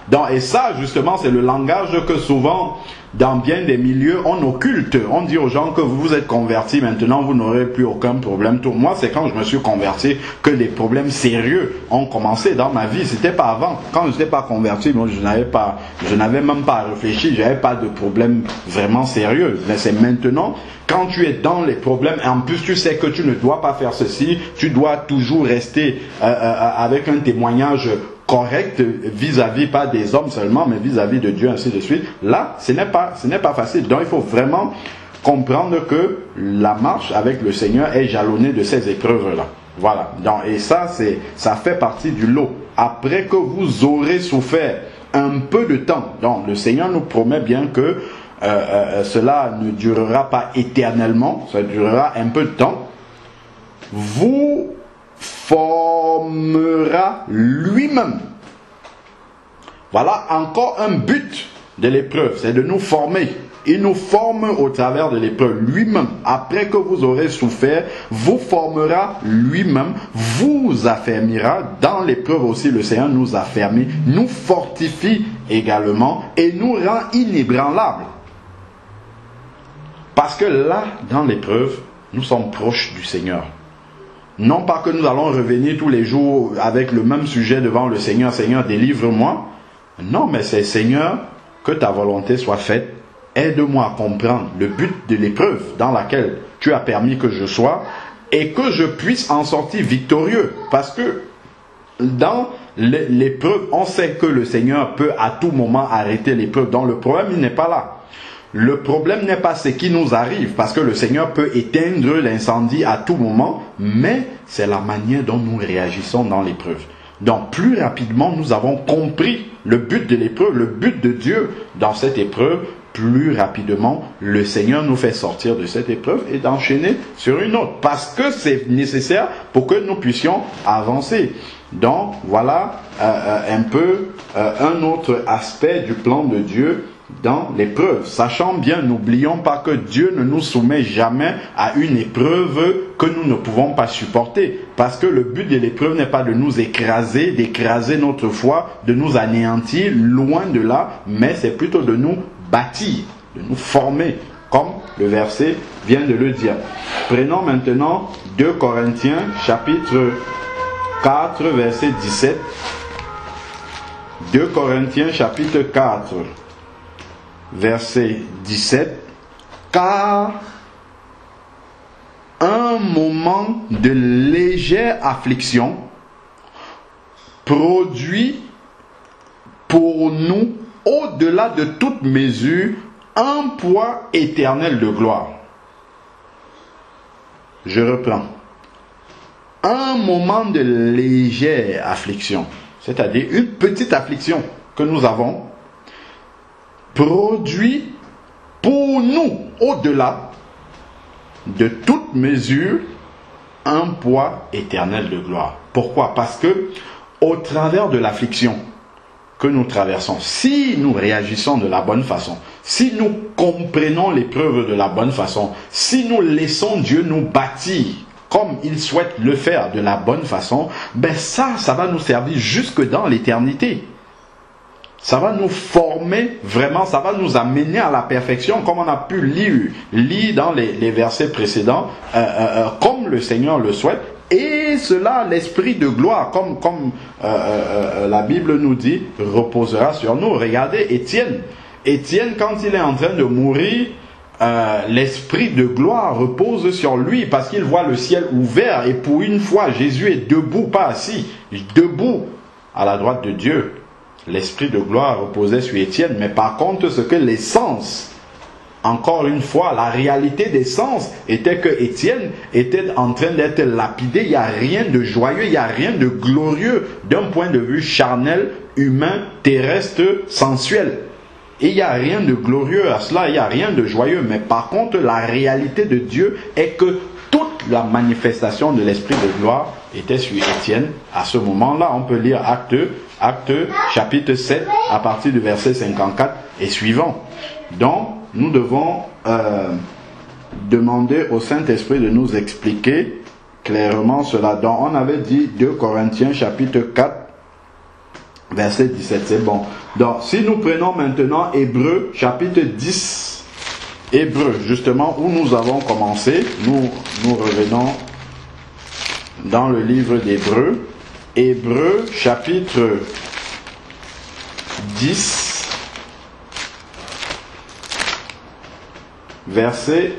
Donc, et ça justement c'est le langage que souvent dans bien des milieux on occulte. On dit aux gens que vous vous êtes convertis maintenant, vous n'aurez plus aucun problème. Pour moi c'est quand je me suis converti que les problèmes sérieux ont commencé dans ma vie. C'était pas avant. Quand je n'étais pas converti, moi je n'avais même pas réfléchi, j'avais pas de problème vraiment sérieux. Mais c'est maintenant, quand tu es dans les problèmes, et en plus tu sais que tu ne dois pas faire ceci, tu dois toujours rester avec un témoignage correct vis-à-vis, pas des hommes seulement, mais vis-à-vis de Dieu, ainsi de suite. Là, ce n'est pas facile. Donc, il faut vraiment comprendre que la marche avec le Seigneur est jalonnée de ces épreuves-là. Voilà. Donc, et ça fait partie du lot. Après que vous aurez souffert un peu de temps, donc le Seigneur nous promet bien que cela ne durera pas éternellement, ça durera un peu de temps. Vous formera lui-même. Voilà encore un but de l'épreuve, c'est de nous former. Il nous forme au travers de l'épreuve lui-même. Après que vous aurez souffert, vous formera lui-même, vous affermira. Dans l'épreuve aussi, le Seigneur nous affermit, nous fortifie également et nous rend inébranlables. Parce que là, dans l'épreuve, nous sommes proches du Seigneur. Non pas que nous allons revenir tous les jours avec le même sujet devant le Seigneur, Seigneur, délivre-moi. Non, mais c'est Seigneur, que ta volonté soit faite. Aide-moi à comprendre le but de l'épreuve dans laquelle tu as permis que je sois et que je puisse en sortir victorieux. Parce que dans l'épreuve, on sait que le Seigneur peut à tout moment arrêter l'épreuve. Donc le problème, il n'est pas là. Le problème n'est pas ce qui nous arrive, parce que le Seigneur peut éteindre l'incendie à tout moment, mais c'est la manière dont nous réagissons dans l'épreuve. Donc plus rapidement nous avons compris le but de l'épreuve, le but de Dieu dans cette épreuve, plus rapidement le Seigneur nous fait sortir de cette épreuve et d'enchaîner sur une autre. Parce que c'est nécessaire pour que nous puissions avancer. Donc voilà un peu un autre aspect du plan de Dieu dans l'épreuve. Sachant bien, n'oublions pas que Dieu ne nous soumet jamais à une épreuve que nous ne pouvons pas supporter. Parce que le but de l'épreuve n'est pas de nous écraser, d'écraser notre foi, de nous anéantir, loin de là, mais c'est plutôt de nous bâtir, de nous former, comme le verset vient de le dire. Prenons maintenant 2 Corinthiens chapitre 4 verset 17. 2 Corinthiens chapitre 4 verset 17. Car un moment de légère affliction produit pour nous, au-delà de toute mesure, un poids éternel de gloire. Je reprends. Un moment de légère affliction, c'est-à-dire une petite affliction que nous avons, produit pour nous, au-delà de toute mesure, un poids éternel de gloire. Pourquoi? Parce que au travers de l'affliction que nous traversons, si nous réagissons de la bonne façon, si nous comprenons l'épreuve de la bonne façon, si nous laissons Dieu nous bâtir comme il souhaite le faire de la bonne façon, ben ça va nous servir jusque dans l'éternité. Ça va nous former vraiment, ça va nous amener à la perfection, comme on a pu lire dans les versets précédents, comme le Seigneur le souhaite. Et et cela, l'esprit de gloire, comme la Bible nous dit, reposera sur nous. Regardez Étienne. Étienne, quand il est en train de mourir, l'esprit de gloire repose sur lui parce qu'il voit le ciel ouvert et pour une fois, Jésus est debout, pas assis, debout à la droite de Dieu. L'esprit de gloire reposait sur Étienne, mais par contre, ce que les sens, encore une fois, la réalité des sens était que Étienne était en train d'être lapidé. Il n'y a rien de joyeux, il n'y a rien de glorieux d'un point de vue charnel, humain, terrestre, sensuel. Et il n'y a rien de glorieux à cela, il n'y a rien de joyeux. Mais par contre, la réalité de Dieu est que toute la manifestation de l'esprit de gloire était sur Étienne. À ce moment-là, on peut lire Actes chapitre 7 à partir du verset 54 et suivant. Donc, nous devons demander au Saint-Esprit de nous expliquer clairement cela. Donc, on avait dit 2 Corinthiens chapitre 4 verset 17, c'est bon. Donc, si nous prenons maintenant Hébreux chapitre 10, Hébreux, justement, où nous avons commencé, nous revenons dans le livre d'Hébreux, Hébreux chapitre 10, verset,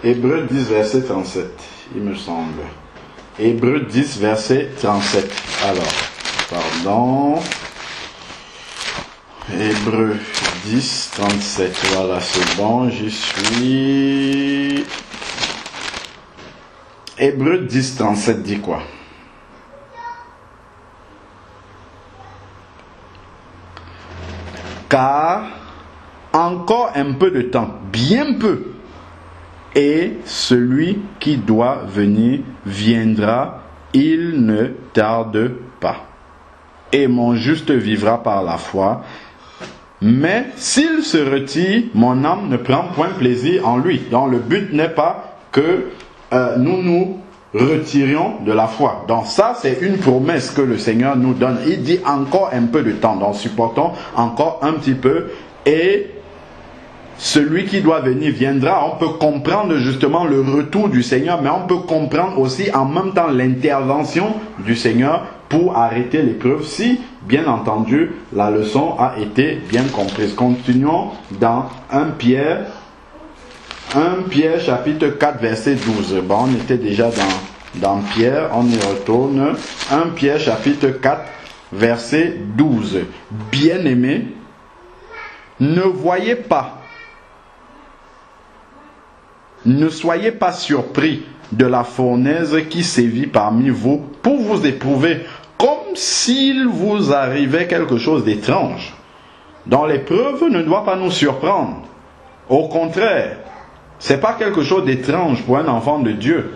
Hébreux 10, verset 37, il me semble. Hébreux 10, verset 37. Alors, pardon. Hébreux 10, 37. Voilà, c'est bon, j'y suis. Hébreux 10, 37 dit quoi? Car encore un peu de temps, bien peu, et celui qui doit venir viendra, il ne tarde pas. Et mon juste vivra par la foi. Mais s'il se retire, mon âme ne prend point plaisir en lui. Donc le but n'est pas que nous nous retirions de la foi. Donc ça, c'est une promesse que le Seigneur nous donne. Il dit encore un peu de temps. Donc supportons encore un petit peu. Et celui qui doit venir viendra. On peut comprendre justement le retour du Seigneur, mais on peut comprendre aussi en même temps l'intervention du Seigneur pour arrêter l'épreuve, si, bien entendu, la leçon a été bien comprise. Continuons dans 1 Pierre chapitre 4 verset 12. Bon, on était déjà dans Pierre, on y retourne. 1 Pierre chapitre 4 verset 12. Bien-aimés, ne soyez pas surpris de la fournaise qui sévit parmi vous pour vous éprouver, comme s'il vous arrivait quelque chose d'étrange. Dans l'épreuve ne doit pas nous surprendre. Au contraire, c'est pas quelque chose d'étrange pour un enfant de Dieu.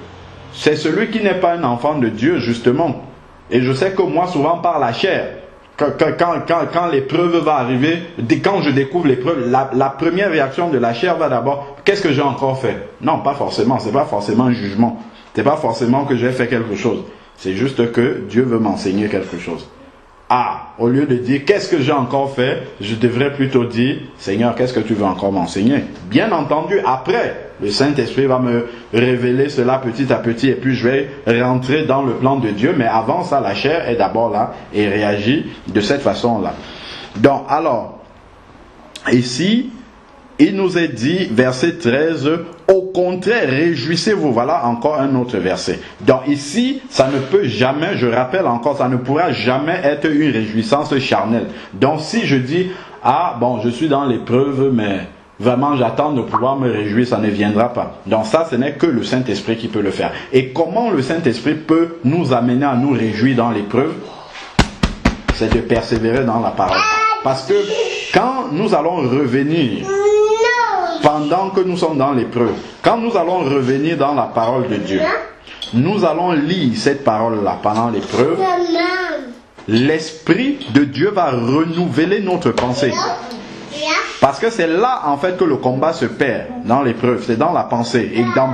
C'est celui qui n'est pas un enfant de Dieu, justement. Et je sais que moi, souvent par la chair, quand l'épreuve va arriver, quand je découvre l'épreuve, la première réaction de la chair va d'abord, qu'est-ce que j'ai encore fait? Non, pas forcément, c'est pas forcément un jugement. C'est pas forcément que j'ai fait quelque chose. C'est juste que Dieu veut m'enseigner quelque chose. Ah, au lieu de dire, qu'est-ce que j'ai encore fait? Je devrais plutôt dire, Seigneur, qu'est-ce que tu veux encore m'enseigner? Bien entendu, après, le Saint-Esprit va me révéler cela petit à petit et puis je vais rentrer dans le plan de Dieu. Mais avant ça, la chair est d'abord là et réagit de cette façon-là. Donc, alors, ici, il nous est dit, verset 13, au contraire, réjouissez-vous. Voilà encore un autre verset. Donc ici, ça ne peut jamais, je rappelle encore, ça ne pourra jamais être une réjouissance charnelle. Donc si je dis, ah bon, je suis dans l'épreuve, mais vraiment j'attends de pouvoir me réjouir, ça ne viendra pas. Donc ça, ce n'est que le Saint-Esprit qui peut le faire. Et comment le Saint-Esprit peut nous amener à nous réjouir dans l'épreuve? C'est de persévérer dans la parole. Parce que quand nous allons revenir, pendant que nous sommes dans l'épreuve, quand nous allons revenir dans la parole de Dieu, nous allons lire cette parole-là pendant l'épreuve, l'Esprit de Dieu va renouveler notre pensée. Parce que c'est là en fait que le combat se perd dans l'épreuve, c'est dans la pensée. Et dans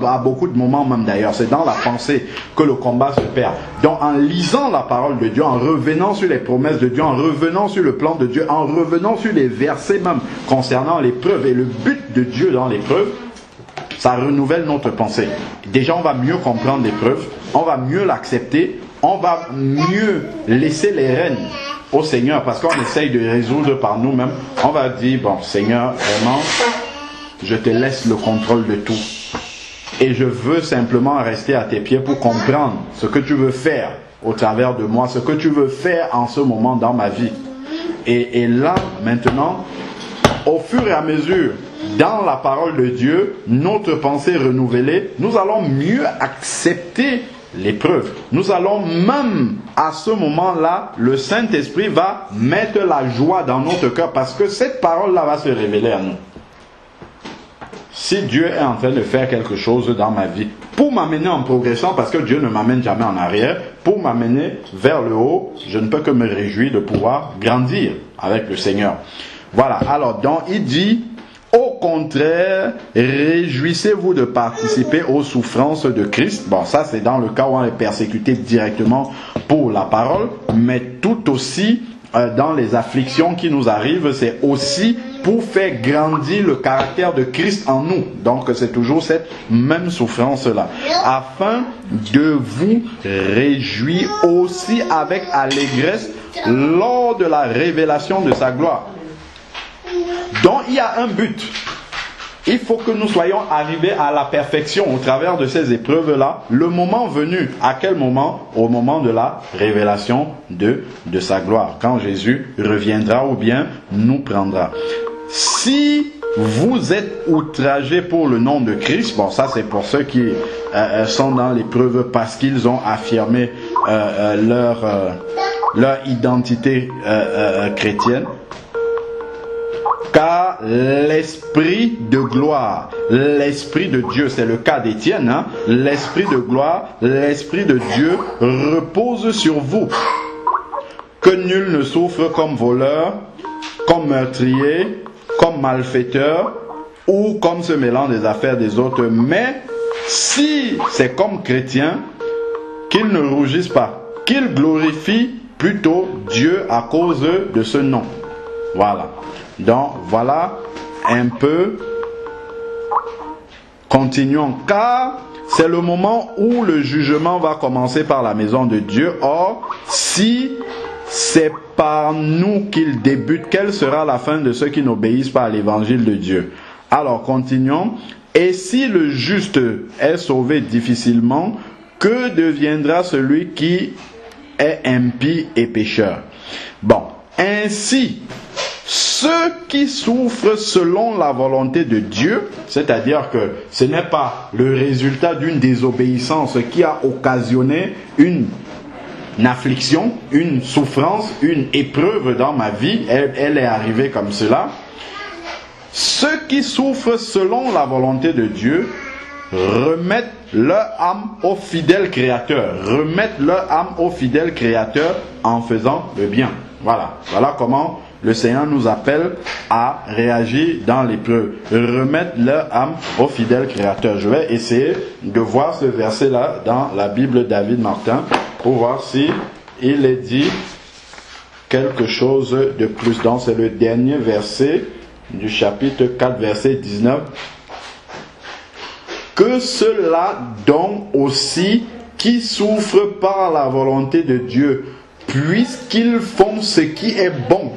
à beaucoup de moments même d'ailleurs, c'est dans la pensée que le combat se perd. Donc en lisant la parole de Dieu, en revenant sur les promesses de Dieu, en revenant sur le plan de Dieu, en revenant sur les versets même concernant l'épreuve et le but de Dieu dans l'épreuve, Ça renouvelle notre pensée. Déjà, on va mieux comprendre l'épreuve, on va mieux l'accepter, on va mieux laisser les rênes au Seigneur parce qu'on essaye de résoudre par nous-mêmes. On va dire, bon Seigneur, vraiment, je te laisse le contrôle de tout. Et je veux simplement rester à tes pieds pour comprendre ce que tu veux faire au travers de moi, ce que tu veux faire en ce moment dans ma vie. Et là, maintenant, au fur et à mesure, dans la parole de Dieu, notre pensée renouvelée, nous allons mieux accepter l'épreuve. Nous allons même, à ce moment-là, le Saint-Esprit va mettre la joie dans notre cœur parce que cette parole-là va se révéler à nous. Si Dieu est en train de faire quelque chose dans ma vie, pour m'amener en progression, parce que Dieu ne m'amène jamais en arrière, pour m'amener vers le haut, je ne peux que me réjouir de pouvoir grandir avec le Seigneur. Voilà, alors donc il dit, au contraire, réjouissez-vous de participer aux souffrances de Christ. Bon, ça c'est dans le cas où on est persécuté directement pour la parole, mais tout aussi dans les afflictions qui nous arrivent, c'est aussi pour faire grandir le caractère de Christ en nous. Donc c'est toujours cette même souffrance-là. Afin de vous réjouir aussi avec allégresse lors de la révélation de sa gloire. Donc il y a un but. Il faut que nous soyons arrivés à la perfection au travers de ces épreuves-là. Le moment venu, à quel moment? Au moment de la révélation de sa gloire. Quand Jésus reviendra ou bien nous prendra. Si vous êtes outragés pour le nom de Christ, bon ça c'est pour ceux qui sont dans l'épreuve parce qu'ils ont affirmé leur identité chrétienne. Car l'Esprit de gloire, l'Esprit de Dieu, c'est le cas d'Étienne, hein? L'Esprit de gloire, l'Esprit de Dieu repose sur vous. Que nul ne souffre comme voleur, comme meurtrier, comme malfaiteur ou comme se mêlant des affaires des autres. Mais si c'est comme chrétien, qu'il ne rougisse pas, qu'il glorifie plutôt Dieu à cause de ce nom. Voilà. Donc voilà un peu. Continuons. Car c'est le moment où le jugement va commencer par la maison de Dieu. Or, si c'est par nous qu'il débute, quelle sera la fin de ceux qui n'obéissent pas à l'évangile de Dieu? Alors continuons. Et si le juste est sauvé difficilement, que deviendra celui qui est impie et pécheur? Bon, ainsi, ceux qui souffrent selon la volonté de Dieu, c'est-à-dire que ce n'est pas le résultat d'une désobéissance qui a occasionné une affliction, une souffrance, une épreuve dans ma vie, elle est arrivée comme cela. Ceux qui souffrent selon la volonté de Dieu remettent leur âme au fidèle Créateur, remettent leur âme au fidèle Créateur en faisant le bien. Voilà, voilà comment le Seigneur nous appelle à réagir dans l'épreuve. Remettre leur âme au fidèle Créateur. Je vais essayer de voir ce verset-là dans la Bible David Martin pour voir si il est dit quelque chose de plus. Donc c'est le dernier verset du chapitre 4, verset 19. Que ceux-là donc aussi qui souffrent par la volonté de Dieu, puisqu'ils font ce qui est bon,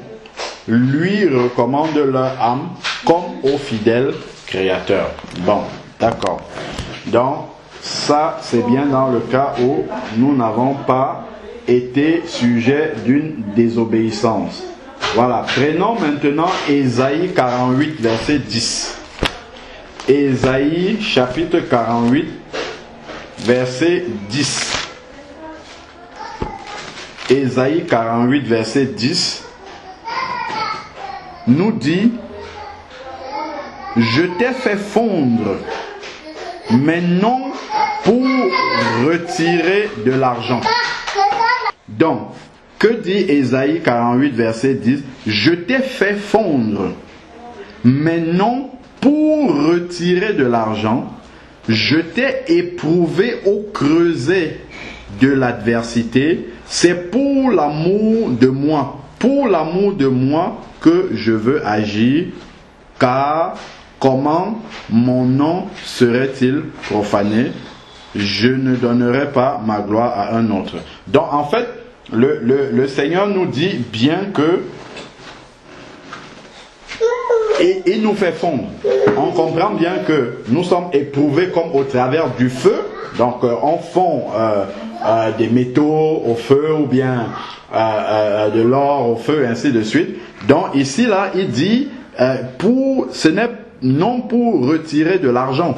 lui recommande leur âme comme au fidèle Créateur. Bon, d'accord. Donc, ça, c'est bien dans le cas où nous n'avons pas été sujets d'une désobéissance. Voilà, prenons maintenant Ésaïe 48, verset 10. Ésaïe, chapitre 48, verset 10. Ésaïe 48, verset 10. Nous dit, je t'ai fait fondre, mais non pour retirer de l'argent. Donc, que dit Ésaïe 48, verset 10? Je t'ai fait fondre, mais non pour retirer de l'argent. Je t'ai éprouvé au creuset de l'adversité. C'est pour l'amour de moi. Pour l'amour de moi que je veux agir, car comment mon nom serait-il profané? Je ne donnerai pas ma gloire à un autre. Donc en fait, le Seigneur nous dit bien que et il nous fait fondre. On comprend bien que nous sommes éprouvés comme au travers du feu. Donc on fond des métaux au feu ou bien de l'or au feu, ainsi de suite. Donc ici là, il dit ce n'est non pour retirer de l'argent.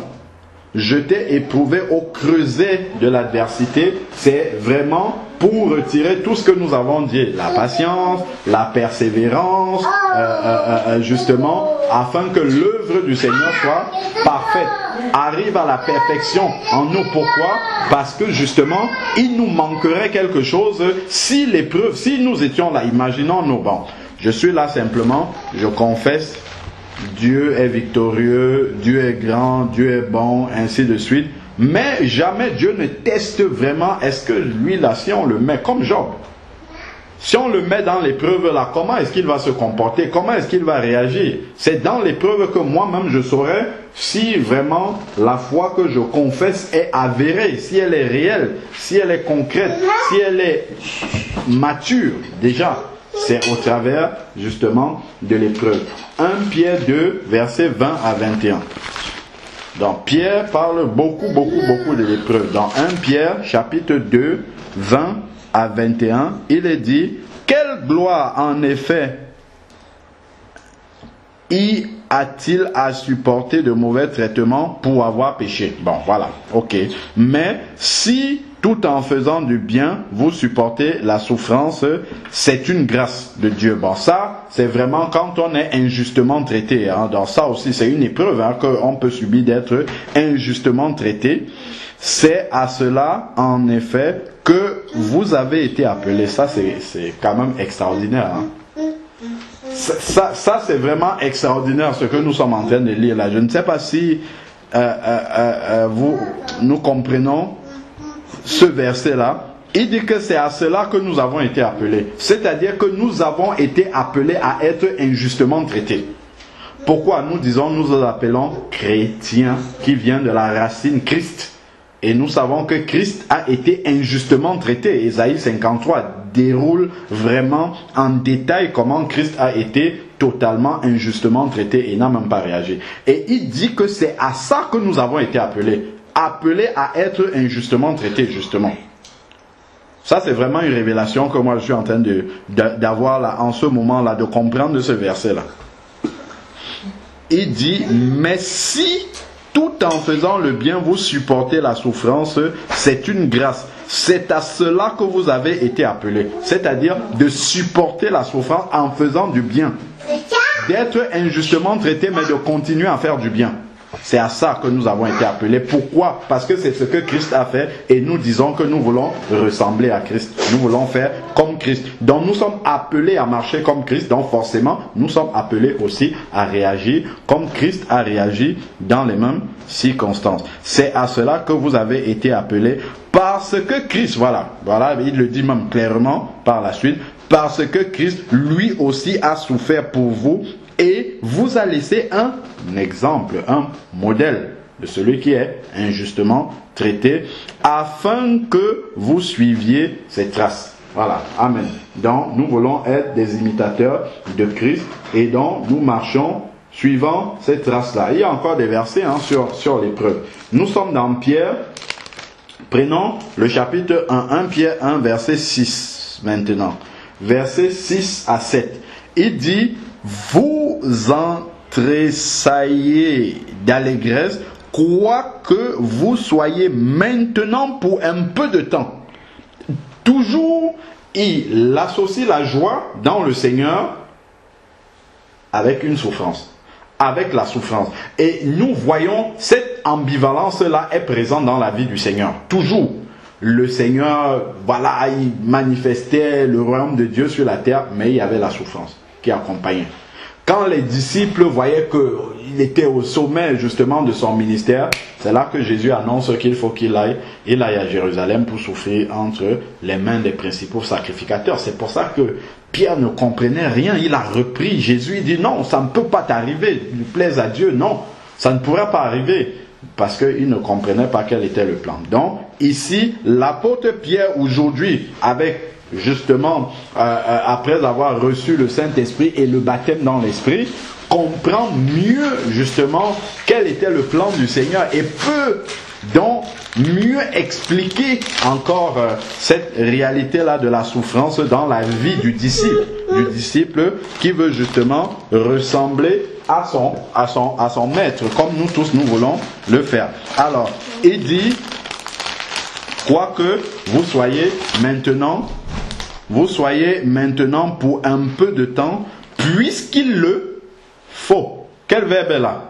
Je t'ai éprouvé au creuset de l'adversité. C'est vraiment pour retirer tout ce que nous avons dit, la patience, la persévérance, justement, afin que l'œuvre du Seigneur soit parfaite, arrive à la perfection en nous. Pourquoi? Parce que justement, il nous manquerait quelque chose si l'épreuve, si nous étions là, imaginons-nous, bon, je suis là simplement, je confesse, Dieu est victorieux, Dieu est grand, Dieu est bon, ainsi de suite. Mais jamais Dieu ne teste vraiment, est-ce que lui là, si on le met comme Job, si on le met dans l'épreuve là, comment est-ce qu'il va se comporter, comment est-ce qu'il va réagir? C'est dans l'épreuve que moi-même je saurai si vraiment la foi que je confesse est avérée, si elle est réelle, si elle est concrète, si elle est mature déjà. C'est au travers justement de l'épreuve. 1 Pierre 2, versets 20 à 21. Donc Pierre parle beaucoup de l'épreuve. Dans 1 Pierre chapitre 2, 20 à 21, il est dit: quelle gloire en effet y a-t-il à supporter de mauvais traitements pour avoir péché? Bon, voilà, ok. Mais si tout en faisant du bien, vous supportez la souffrance, c'est une grâce de Dieu. Bon, ça, c'est vraiment quand on est injustement traité. Hein. Dans ça aussi, c'est une épreuve hein, qu'on peut subir d'être injustement traité. C'est à cela, en effet, que vous avez été appelés. Ça, c'est quand même extraordinaire. Hein. Ça c'est vraiment extraordinaire ce que nous sommes en train de lire là. Je ne sais pas si nous comprenons ce verset-là. Il dit que c'est à cela que nous avons été appelés. C'est-à-dire que nous avons été appelés à être injustement traités. Pourquoi nous disons, nous nous appelons chrétiens, qui vient de la racine Christ. Et nous savons que Christ a été injustement traité. Ésaïe 53 déroule vraiment en détail comment Christ a été totalement injustement traité et n'a même pas réagi. Et il dit que c'est à ça que nous avons été appelés. Appelés à être injustement traités, justement. Ça, c'est vraiment une révélation que moi je suis en train d'avoir là, en ce moment-là, de comprendre de ce verset-là. Il dit, mais si tout en faisant le bien, vous supportez la souffrance, c'est une grâce. C'est à cela que vous avez été appelés. C'est-à-dire de supporter la souffrance en faisant du bien. D'être injustement traité, mais de continuer à faire du bien. C'est à ça que nous avons été appelés. Pourquoi? Parce que c'est ce que Christ a fait et nous disons que nous voulons ressembler à Christ. Nous voulons faire comme Christ. Donc nous sommes appelés à marcher comme Christ. Donc forcément, nous sommes appelés aussi à réagir comme Christ a réagi dans les mêmes circonstances. C'est à cela que vous avez été appelés parce que Christ, voilà, il le dit même clairement par la suite, parce que Christ lui aussi a souffert pour vous et vous a laissé un exemple, un modèle de celui qui est injustement traité, afin que vous suiviez ses traces. Voilà, amen. Donc nous voulons être des imitateurs de Christ et donc nous marchons suivant ces traces-là. Il y a encore des versets hein, sur l'épreuve. Nous sommes dans Pierre, prenons le chapitre 1 Pierre 1, verset 6 maintenant. Verset 6 à 7. Il dit: vous en tressaillez d'allégresse, quoique vous soyez maintenant pour un peu de temps. Toujours, il associe la joie dans le Seigneur avec une souffrance. Avec la souffrance. Et nous voyons cette ambivalence-là est présente dans la vie du Seigneur. Toujours. Le Seigneur, voilà, il manifestait le royaume de Dieu sur la terre, mais il y avait la souffrance qui accompagnait. Quand les disciples voyaient qu'il était au sommet justement de son ministère, c'est là que Jésus annonce qu'il faut qu'il aille à Jérusalem pour souffrir entre les mains des principaux sacrificateurs. C'est pour ça que Pierre ne comprenait rien. Il a repris Jésus, il dit non, ça ne peut pas t'arriver, il plaise à Dieu, non. Ça ne pourrait pas arriver parce qu'ils ne comprenaient pas quel était le plan. Donc, ici, l'apôtre Pierre, aujourd'hui, avec justement, après avoir reçu le Saint-Esprit et le baptême dans l'Esprit, comprend mieux, justement, quel était le plan du Seigneur et peut donc mieux expliquer encore cette réalité-là de la souffrance dans la vie du disciple qui veut justement ressembler à son maître, comme nous tous nous voulons le faire. Alors, il dit, quoique vous soyez maintenant pour un peu de temps, puisqu'il le faut. Quel verbe est là?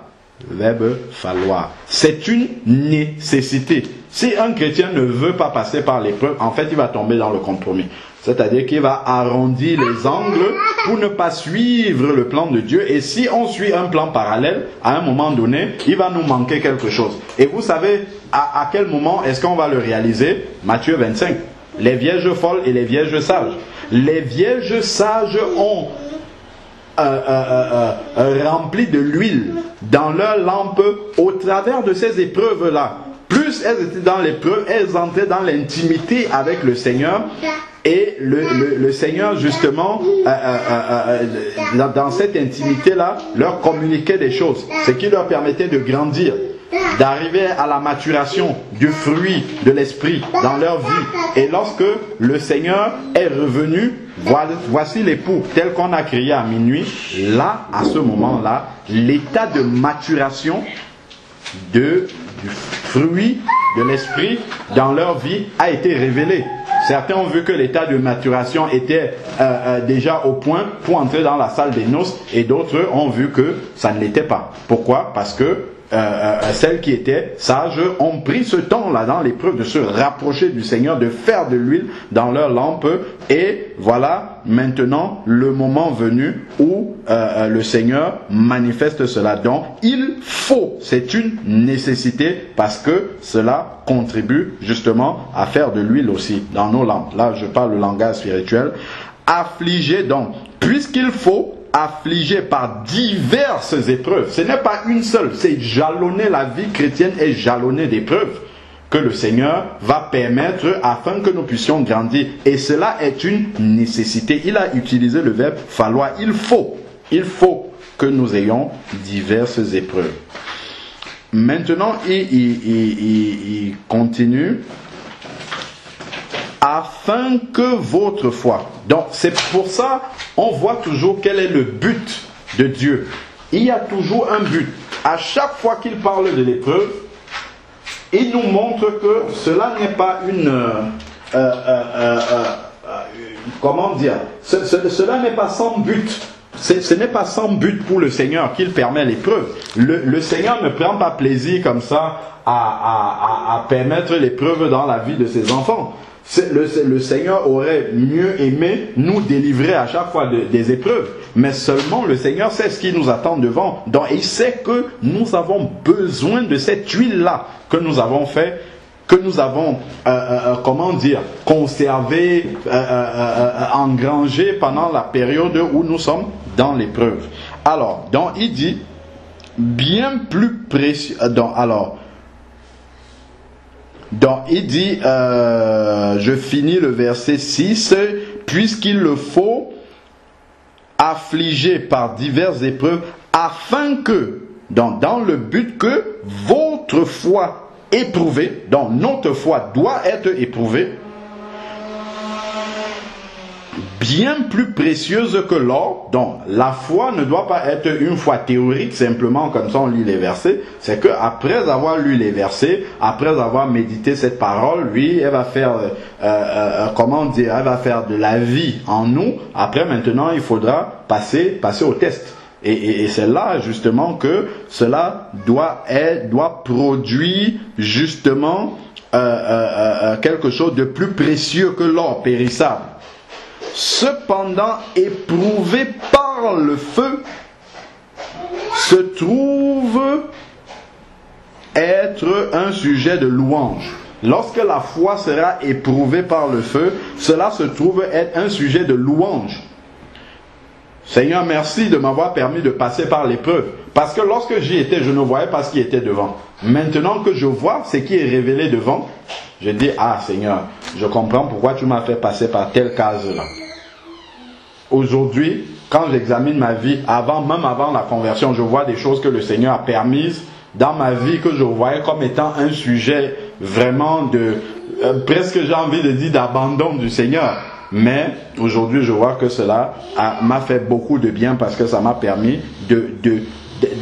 Le verbe falloir. C'est une nécessité. Si un chrétien ne veut pas passer par l'épreuve, en fait, il va tomber dans le compromis. C'est-à-dire qu'il va arrondir les angles pour ne pas suivre le plan de Dieu. Et si on suit un plan parallèle, à un moment donné, il va nous manquer quelque chose. Et vous savez à quel moment est-ce qu'on va le réaliser? Matthieu 25. Les vierges folles et les vierges sages. Les vierges sages ont rempli de l'huile dans leur lampe au travers de ces épreuves-là. Plus elles étaient dans l'épreuve, elles entraient dans l'intimité avec le Seigneur. Et le Seigneur, justement, dans cette intimité-là, leur communiquait des choses. Ce qui leur permettait de grandir, d'arriver à la maturation du fruit de l'esprit dans leur vie. Et lorsque le Seigneur est revenu, voici l'époux tel qu'on a crié à minuit. Là, à ce moment-là, l'état de maturation du fruit de l'esprit dans leur vie a été révélé. Certains ont vu que l'état de maturation était déjà au point pour entrer dans la salle des noces, et d'autres ont vu que ça ne l'était pas. Pourquoi? Parce que celles qui étaient sages ont pris ce temps-là dans l'épreuve de se rapprocher du Seigneur, de faire de l'huile dans leur lampe, et voilà maintenant le moment venu où le Seigneur manifeste cela. Donc il faut, c'est une nécessité, parce que cela contribue justement à faire de l'huile aussi dans nos lampes. Là je parle le langage spirituel. Affligé donc, puisqu'il faut affligé par diverses épreuves. Ce n'est pas une seule, c'est jalonné, la vie chrétienne est jalonnée d'épreuves que le Seigneur va permettre afin que nous puissions grandir. Et cela est une nécessité. Il a utilisé le verbe falloir. Il faut que nous ayons diverses épreuves. Maintenant, il continue. Afin que votre foi. Donc c'est pour ça on voit toujours quel est le but de Dieu. Il y a toujours un but. À chaque fois qu'il parle de l'épreuve, il nous montre que cela n'est pas comment dire, cela n'est pas sans but. Ce n'est pas sans but pour le Seigneur qu'il permet l'épreuve. Le Seigneur ne prend pas plaisir comme ça à permettre l'épreuve dans la vie de ses enfants. Le Seigneur aurait mieux aimé nous délivrer à chaque fois des épreuves. Mais seulement le Seigneur sait ce qui nous attend devant. Donc il sait que nous avons besoin de cette huile-là que nous avons fait, que nous avons, conservé, engrangé pendant la période où nous sommes dans l'épreuve. Alors, donc il dit, bien plus précieux. Donc il dit, je finis le verset 6, puisqu'il le faut affliger par diverses épreuves, afin que, dans le but que votre foi éprouvée, donc notre foi doit être éprouvée, bien plus précieuse que l'or. Donc la foi ne doit pas être une foi théorique, simplement comme ça on lit les versets. C'est que après avoir lu les versets, après avoir médité cette parole, lui, elle va faire, elle va faire de la vie en nous. Après maintenant, il faudra passer au test. Et c'est là justement que cela doit produire justement quelque chose de plus précieux que l'or périssable. Cependant, éprouvé par le feu, se trouve être un sujet de louange. Lorsque la foi sera éprouvée par le feu, cela se trouve être un sujet de louange. Seigneur, merci de m'avoir permis de passer par l'épreuve. Parce que lorsque j'y étais, je ne voyais pas ce qui était devant. Maintenant que je vois ce qui est révélé devant, je dis, ah Seigneur, je comprends pourquoi tu m'as fait passer par telle case-là. Aujourd'hui, quand j'examine ma vie, même avant la conversion, je vois des choses que le Seigneur a permises dans ma vie, que je voyais comme étant un sujet vraiment de, presque j'ai envie de dire d'abandon du Seigneur. Mais aujourd'hui, je vois que cela m'a fait beaucoup de bien parce que ça m'a permis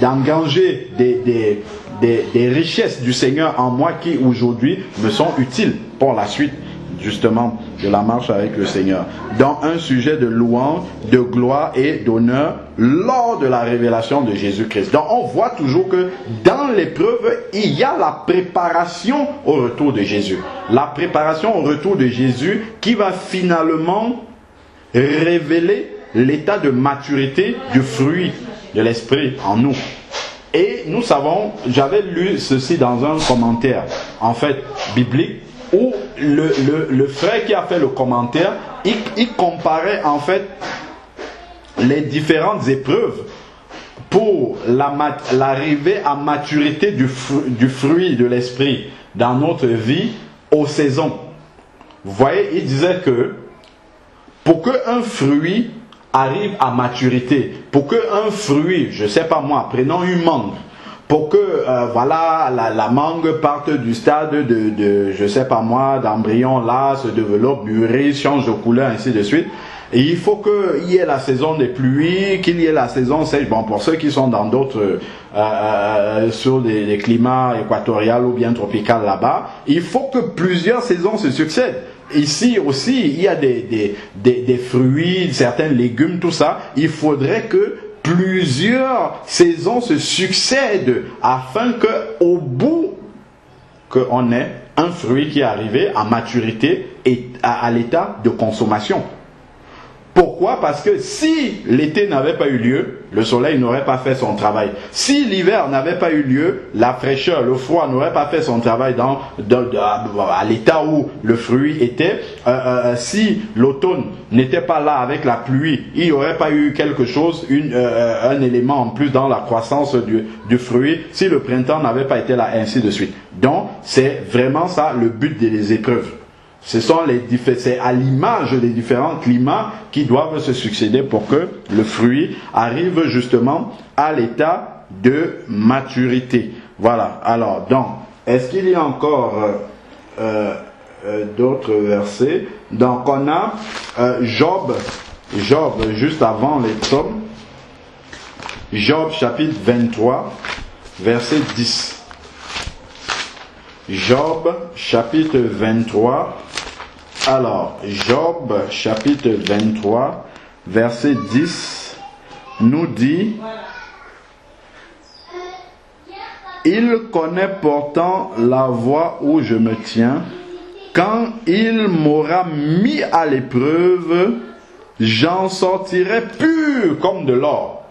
d'engranger des richesses du Seigneur en moi qui aujourd'hui me sont utiles pour la suite justement de la marche avec le Seigneur. Dans un sujet de louange, de gloire et d'honneur lors de la révélation de Jésus-Christ. Donc on voit toujours que dans l'épreuve, il y a la préparation au retour de Jésus. La préparation au retour de Jésus qui va finalement révéler l'état de maturité du fruit de l'esprit en nous. Et nous savons, j'avais lu ceci dans un commentaire, en fait, biblique, où le frère qui a fait le commentaire, il comparait en fait les différentes épreuves pour l'arrivée à maturité du fruit de l'esprit dans notre vie aux saisons. Vous voyez, il disait que pour qu'un fruit arrive à maturité, pour qu'un fruit, je ne sais pas moi, prenons une mangue, pour que voilà, la mangue parte du stade de je ne sais pas moi, d'embryon là, se développe, mûrit, change de couleur, ainsi de suite. Et il faut qu'il y ait la saison des pluies, qu'il y ait la saison sèche. Bon, pour ceux qui sont dans d'autres, sur des climats équatoriaux ou bien tropicaux là-bas, il faut que plusieurs saisons se succèdent. Ici aussi, il y a des fruits, certains légumes, tout ça. Il faudrait que plusieurs saisons se succèdent afin qu'au bout, qu'on ait un fruit qui est arrivé à maturité et à l'état de consommation. Pourquoi? Parce que si l'été n'avait pas eu lieu, le soleil n'aurait pas fait son travail. Si l'hiver n'avait pas eu lieu, la fraîcheur, le froid n'aurait pas fait son travail à l'état où le fruit était. Si l'automne n'était pas là avec la pluie, il n'y aurait pas eu quelque chose, un élément en plus dans la croissance du fruit. Si le printemps n'avait pas été là, ainsi de suite. Donc, c'est vraiment ça le but des épreuves. C'est à l'image des différents climats qui doivent se succéder pour que le fruit arrive justement à l'état de maturité. Voilà. Alors, donc, est-ce qu'il y a encore d'autres versets? Donc, on a Job, juste avant les psaumes. Job chapitre 23, verset 10. Job chapitre 23. Alors, Job chapitre 23, verset 10, nous dit: il connaît pourtant la voie où je me tiens. Quand il m'aura mis à l'épreuve, j'en sortirai pur comme de l'or.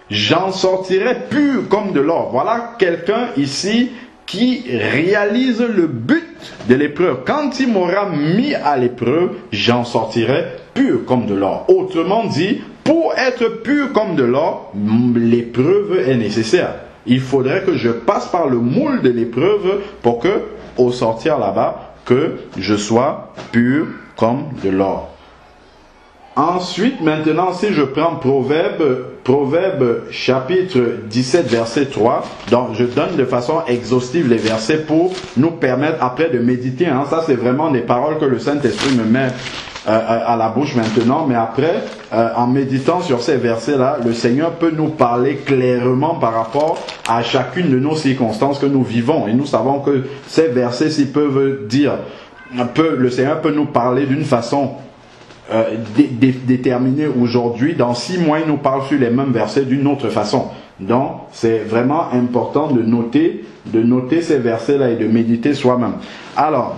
J'en sortirai pur comme de l'or. Voilà quelqu'un ici qui réalise le but de l'épreuve. Quand il m'aura mis à l'épreuve, j'en sortirai pur comme de l'or. Autrement dit, pour être pur comme de l'or, l'épreuve est nécessaire. Il faudrait que je passe par le moule de l'épreuve pour que, au sortir là-bas, que je sois pur comme de l'or. Ensuite, maintenant, si je prends Proverbe chapitre 17, verset 3, donc je donne de façon exhaustive les versets pour nous permettre après de méditer. Ça, c'est vraiment des paroles que le Saint-Esprit me met à la bouche maintenant. Mais après, en méditant sur ces versets-là, le Seigneur peut nous parler clairement par rapport à chacune de nos circonstances que nous vivons. Et nous savons que ces versets-ci peuvent dire, le Seigneur peut nous parler d'une façon déterminé aujourd'hui. Dans 6 mois, il nous parle sur les mêmes versets d'une autre façon. Donc, c'est vraiment important de noter ces versets-là et de méditer soi-même. Alors,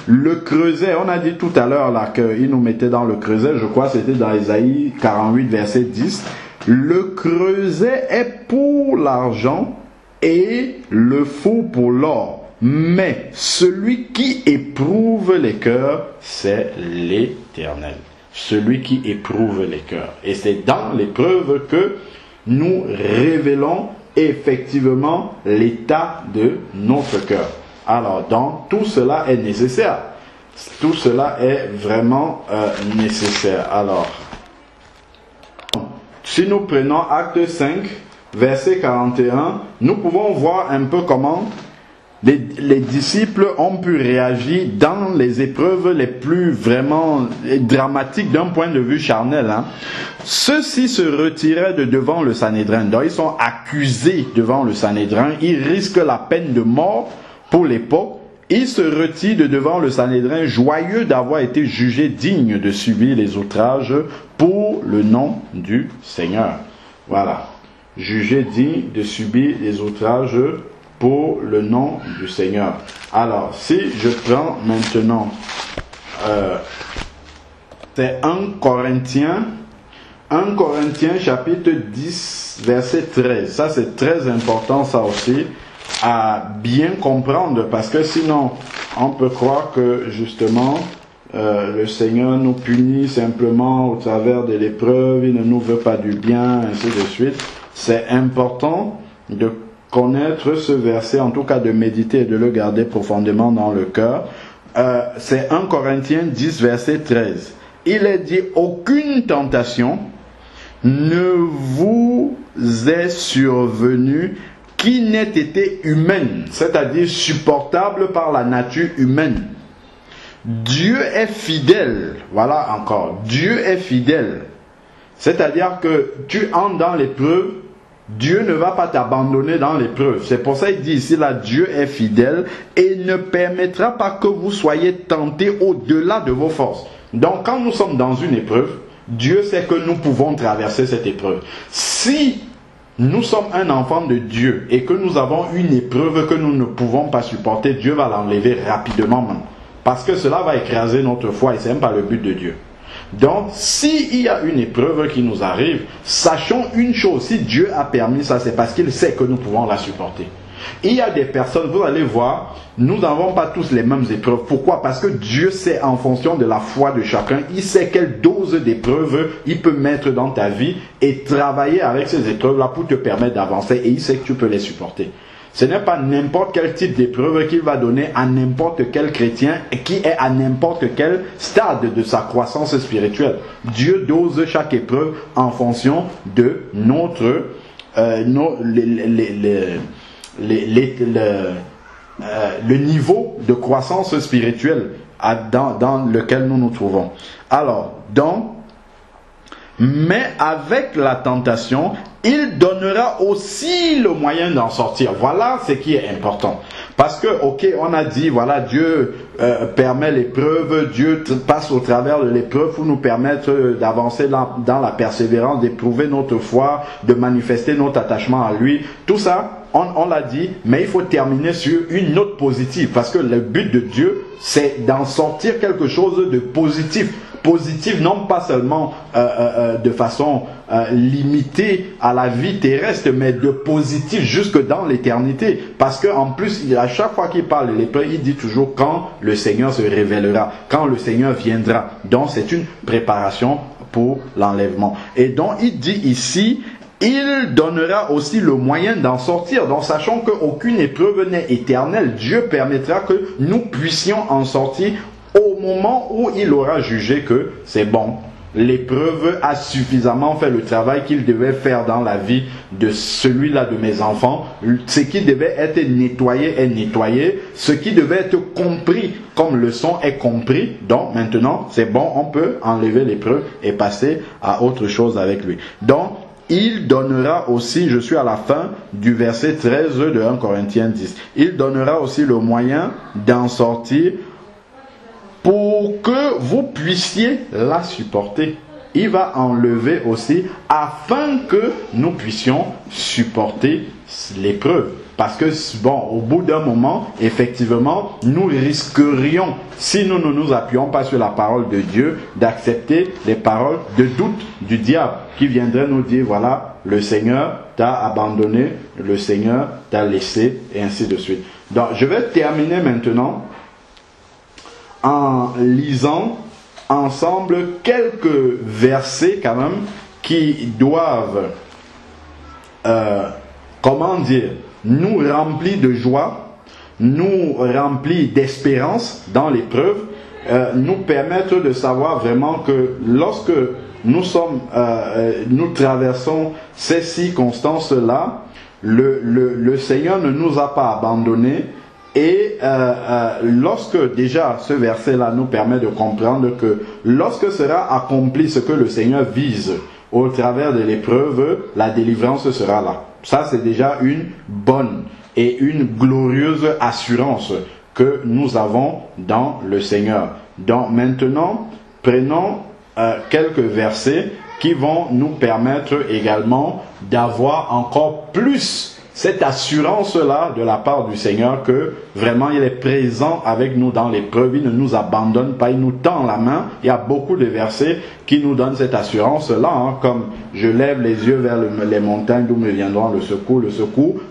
le creuset, on a dit tout à l'heure là qu'il nous mettait dans le creuset, je crois que c'était dans Isaïe 48, verset 10. Le creuset est pour l'argent et le fou pour l'or. Mais celui qui éprouve les cœurs, c'est l'Éternel. Celui qui éprouve les cœurs. Et c'est dans l'épreuve que nous révélons effectivement l'état de notre cœur. Alors, donc, tout cela est nécessaire. Tout cela est vraiment nécessaire. Alors, si nous prenons Acte 5, verset 41, nous pouvons voir un peu comment les disciples ont pu réagir dans les épreuves les plus vraiment dramatiques d'un point de vue charnel. Ceux-ci se retiraient de devant le Sanhédrin. Donc ils sont accusés devant le Sanhédrin. Ils risquent la peine de mort pour l'époque. Ils se retirent de devant le Sanhédrin, joyeux d'avoir été jugés dignes de subir les outrages pour le nom du Seigneur. Voilà. Jugés dignes de subir les outrages pour le nom du Seigneur. Alors, si je prends maintenant, c'est 1 Corinthiens chapitre 10, verset 13. Ça, c'est très important, ça aussi, à bien comprendre, parce que sinon, on peut croire que, justement, le Seigneur nous punit simplement au travers de l'épreuve, il ne nous veut pas du bien, ainsi de suite. C'est important de connaître ce verset, en tout cas de méditer et de le garder profondément dans le cœur. C'est 1 Corinthiens 10, verset 13. Il est dit, aucune tentation ne vous est survenue qui n'ait été humaine, c'est-à-dire supportable par la nature humaine. Dieu est fidèle. Voilà encore. Dieu est fidèle. C'est-à-dire que tu entres dans l'épreuve, Dieu ne va pas t'abandonner dans l'épreuve. C'est pour ça qu'il dit ici, là, Dieu est fidèle et ne permettra pas que vous soyez tentés au-delà de vos forces. Donc, quand nous sommes dans une épreuve, Dieu sait que nous pouvons traverser cette épreuve. Si nous sommes un enfant de Dieu et que nous avons une épreuve que nous ne pouvons pas supporter, Dieu va l'enlever rapidement même. Parce que cela va écraser notre foi et ce n'est même pas le but de Dieu. Donc, s'il y a une épreuve qui nous arrive, sachons une chose, si Dieu a permis ça, c'est parce qu'il sait que nous pouvons la supporter. Il y a des personnes, vous allez voir, nous n'avons pas tous les mêmes épreuves. Pourquoi? Parce que Dieu sait en fonction de la foi de chacun, il sait quelle dose d'épreuve il peut mettre dans ta vie et travailler avec ces épreuves-là pour te permettre d'avancer et il sait que tu peux les supporter. Ce n'est pas n'importe quel type d'épreuve qu'il va donner à n'importe quel chrétien qui est à n'importe quel stade de sa croissance spirituelle. Dieu dose chaque épreuve en fonction de notre le niveau de croissance spirituelle dans lequel nous nous trouvons. Alors, donc, mais avec la tentation, il donnera aussi le moyen d'en sortir. Voilà ce qui est important. Parce que, ok, on a dit, voilà, Dieu permet l'épreuve, Dieu passe au travers de l'épreuve pour nous permettre d'avancer dans la persévérance, d'éprouver notre foi, de manifester notre attachement à lui. Tout ça, on l'a dit, mais il faut terminer sur une note positive. Parce que le but de Dieu, c'est d'en sortir quelque chose de positif. Positif, non pas seulement de façon limitée à la vie terrestre, mais de positif jusque dans l'éternité. Parce qu'en plus, à chaque fois qu'il parle de l'épreuve, il dit toujours quand le Seigneur se révélera, quand le Seigneur viendra. Donc c'est une préparation pour l'enlèvement. Et donc il dit ici, il donnera aussi le moyen d'en sortir. Donc sachant qu'aucune épreuve n'est éternelle, Dieu permettra que nous puissions en sortir au moment où il aura jugé que c'est bon. L'épreuve a suffisamment fait le travail qu'il devait faire dans la vie de celui-là de mes enfants. Ce qui devait être nettoyé est nettoyé. Ce qui devait être compris comme leçon est compris. Donc maintenant, c'est bon, on peut enlever l'épreuve et passer à autre chose avec lui. Donc, il donnera aussi, je suis à la fin du verset 13 de 1 Corinthiens 10. Il donnera aussi le moyen d'en sortir pour que vous puissiez la supporter. Il va enlever aussi afin que nous puissions supporter l'épreuve. Parce que, bon, au bout d'un moment, effectivement, nous risquerions, si nous ne nous appuyons pas sur la parole de Dieu, d'accepter les paroles de doute du diable qui viendraient nous dire, voilà, le Seigneur t'a abandonné, le Seigneur t'a laissé, et ainsi de suite. Donc, je vais terminer maintenant en lisant ensemble quelques versets quand même qui doivent comment dire, nous remplit de joie, nous remplit d'espérance dans l'épreuve, nous permettre de savoir vraiment que lorsque nous traversons ces circonstances-là, le Seigneur ne nous a pas abandonnés. Et lorsque déjà ce verset-là nous permet de comprendre que lorsque sera accompli ce que le Seigneur vise au travers de l'épreuve, la délivrance sera là. Ça, c'est déjà une bonne et une glorieuse assurance que nous avons dans le Seigneur. Donc maintenant, prenons quelques versets qui vont nous permettre également d'avoir encore plus cette assurance-là de la part du Seigneur que vraiment il est présent avec nous dans l'épreuve, il ne nous abandonne pas, il nous tend la main. Il y a beaucoup de versets qui nous donnent cette assurance-là, hein, comme je lève les yeux vers les montagnes d'où me viendra le secours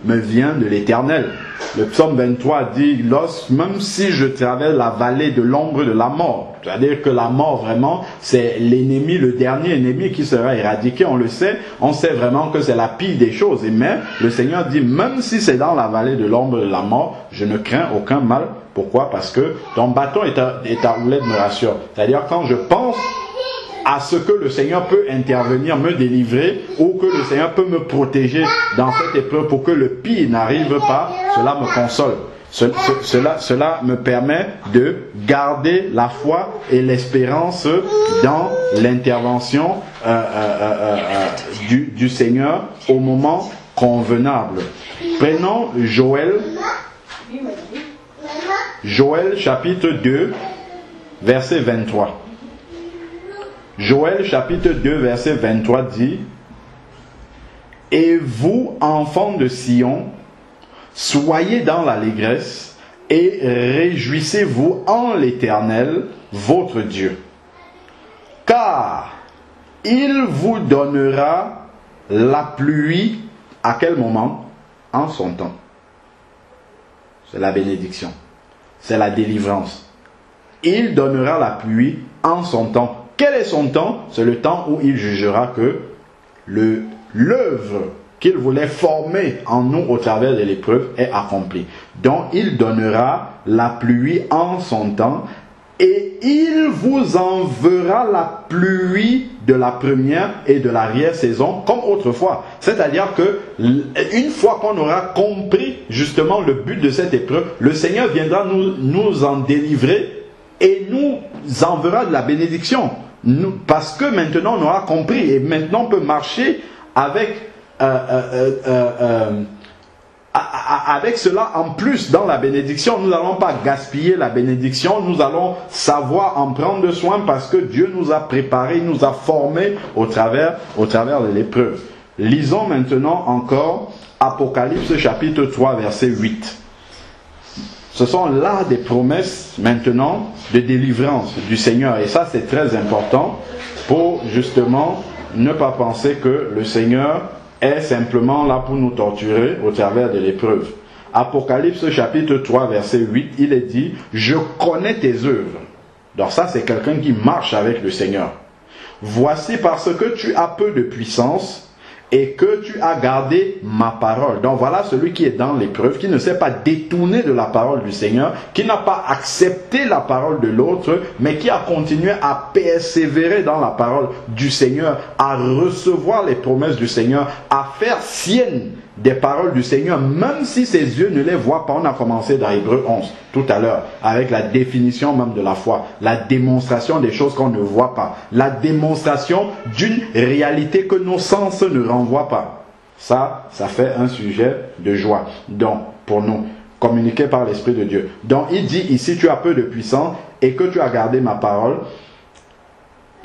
me vient de l'Éternel. Le psaume 23 dit, même si je traverse la vallée de l'ombre de la mort, c'est-à-dire que la mort vraiment, c'est l'ennemi, le dernier ennemi qui sera éradiqué, on le sait, on sait vraiment que c'est la pire des choses. Mais le Seigneur dit, même si c'est dans la vallée de l'ombre de la mort, je ne crains aucun mal. Pourquoi? Parce que ton bâton et ta houlette me rassurent. C'est-à-dire quand je pense à ce que le Seigneur peut intervenir, me délivrer, ou que le Seigneur peut me protéger dans cette épreuve pour que le pire n'arrive pas, cela me console. Cela me permet de garder la foi et l'espérance dans l'intervention du Seigneur au moment convenable. Prenons Joël chapitre 2, verset 23. Joël chapitre 2, verset 23 dit, « Et vous, enfants de Sion, soyez dans l'allégresse et réjouissez-vous en l'Éternel, votre Dieu. Car il vous donnera la pluie à quel moment? En son temps. » C'est la bénédiction. C'est la délivrance. Il donnera la pluie en son temps. Quel est son temps? C'est le temps où il jugera que l'œuvre qu'il voulait former en nous au travers de l'épreuve est accomplie. Donc il donnera la pluie en son temps et il vous enverra la pluie de la première et de l'arrière-saison comme autrefois. C'est-à-dire que une fois qu'on aura compris justement le but de cette épreuve, le Seigneur viendra nous en délivrer et nous enverra de la bénédiction. Parce que maintenant on aura compris et maintenant on peut marcher avec cela en plus dans la bénédiction. Nous n'allons pas gaspiller la bénédiction, nous allons savoir en prendre soin parce que Dieu nous a préparés, nous a formés au travers de l'épreuve. Lisons maintenant encore Apocalypse chapitre 3 verset 8. Ce sont là des promesses maintenant de délivrance du Seigneur. Et ça c'est très important pour justement ne pas penser que le Seigneur est simplement là pour nous torturer au travers de l'épreuve. Apocalypse chapitre 3 verset 8, il est dit, « Je connais tes œuvres. » Donc ça c'est quelqu'un qui marche avec le Seigneur. « Voici parce que tu as peu de puissance et que tu as gardé ma parole. » Donc voilà celui qui est dans l'épreuve, qui ne s'est pas détourné de la parole du Seigneur, qui n'a pas accepté la parole de l'autre, mais qui a continué à persévérer dans la parole du Seigneur, à recevoir les promesses du Seigneur, à faire sienne des paroles du Seigneur, même si ses yeux ne les voient pas. On a commencé dans Hébreux 11 tout à l'heure, avec la définition même de la foi, la démonstration des choses qu'on ne voit pas, la démonstration d'une réalité que nos sens ne renvoient pas. Ça fait un sujet de joie. Donc, pour nous, communiqué par l'Esprit de Dieu. Donc, il dit ici, tu as peu de puissance et que tu as gardé ma parole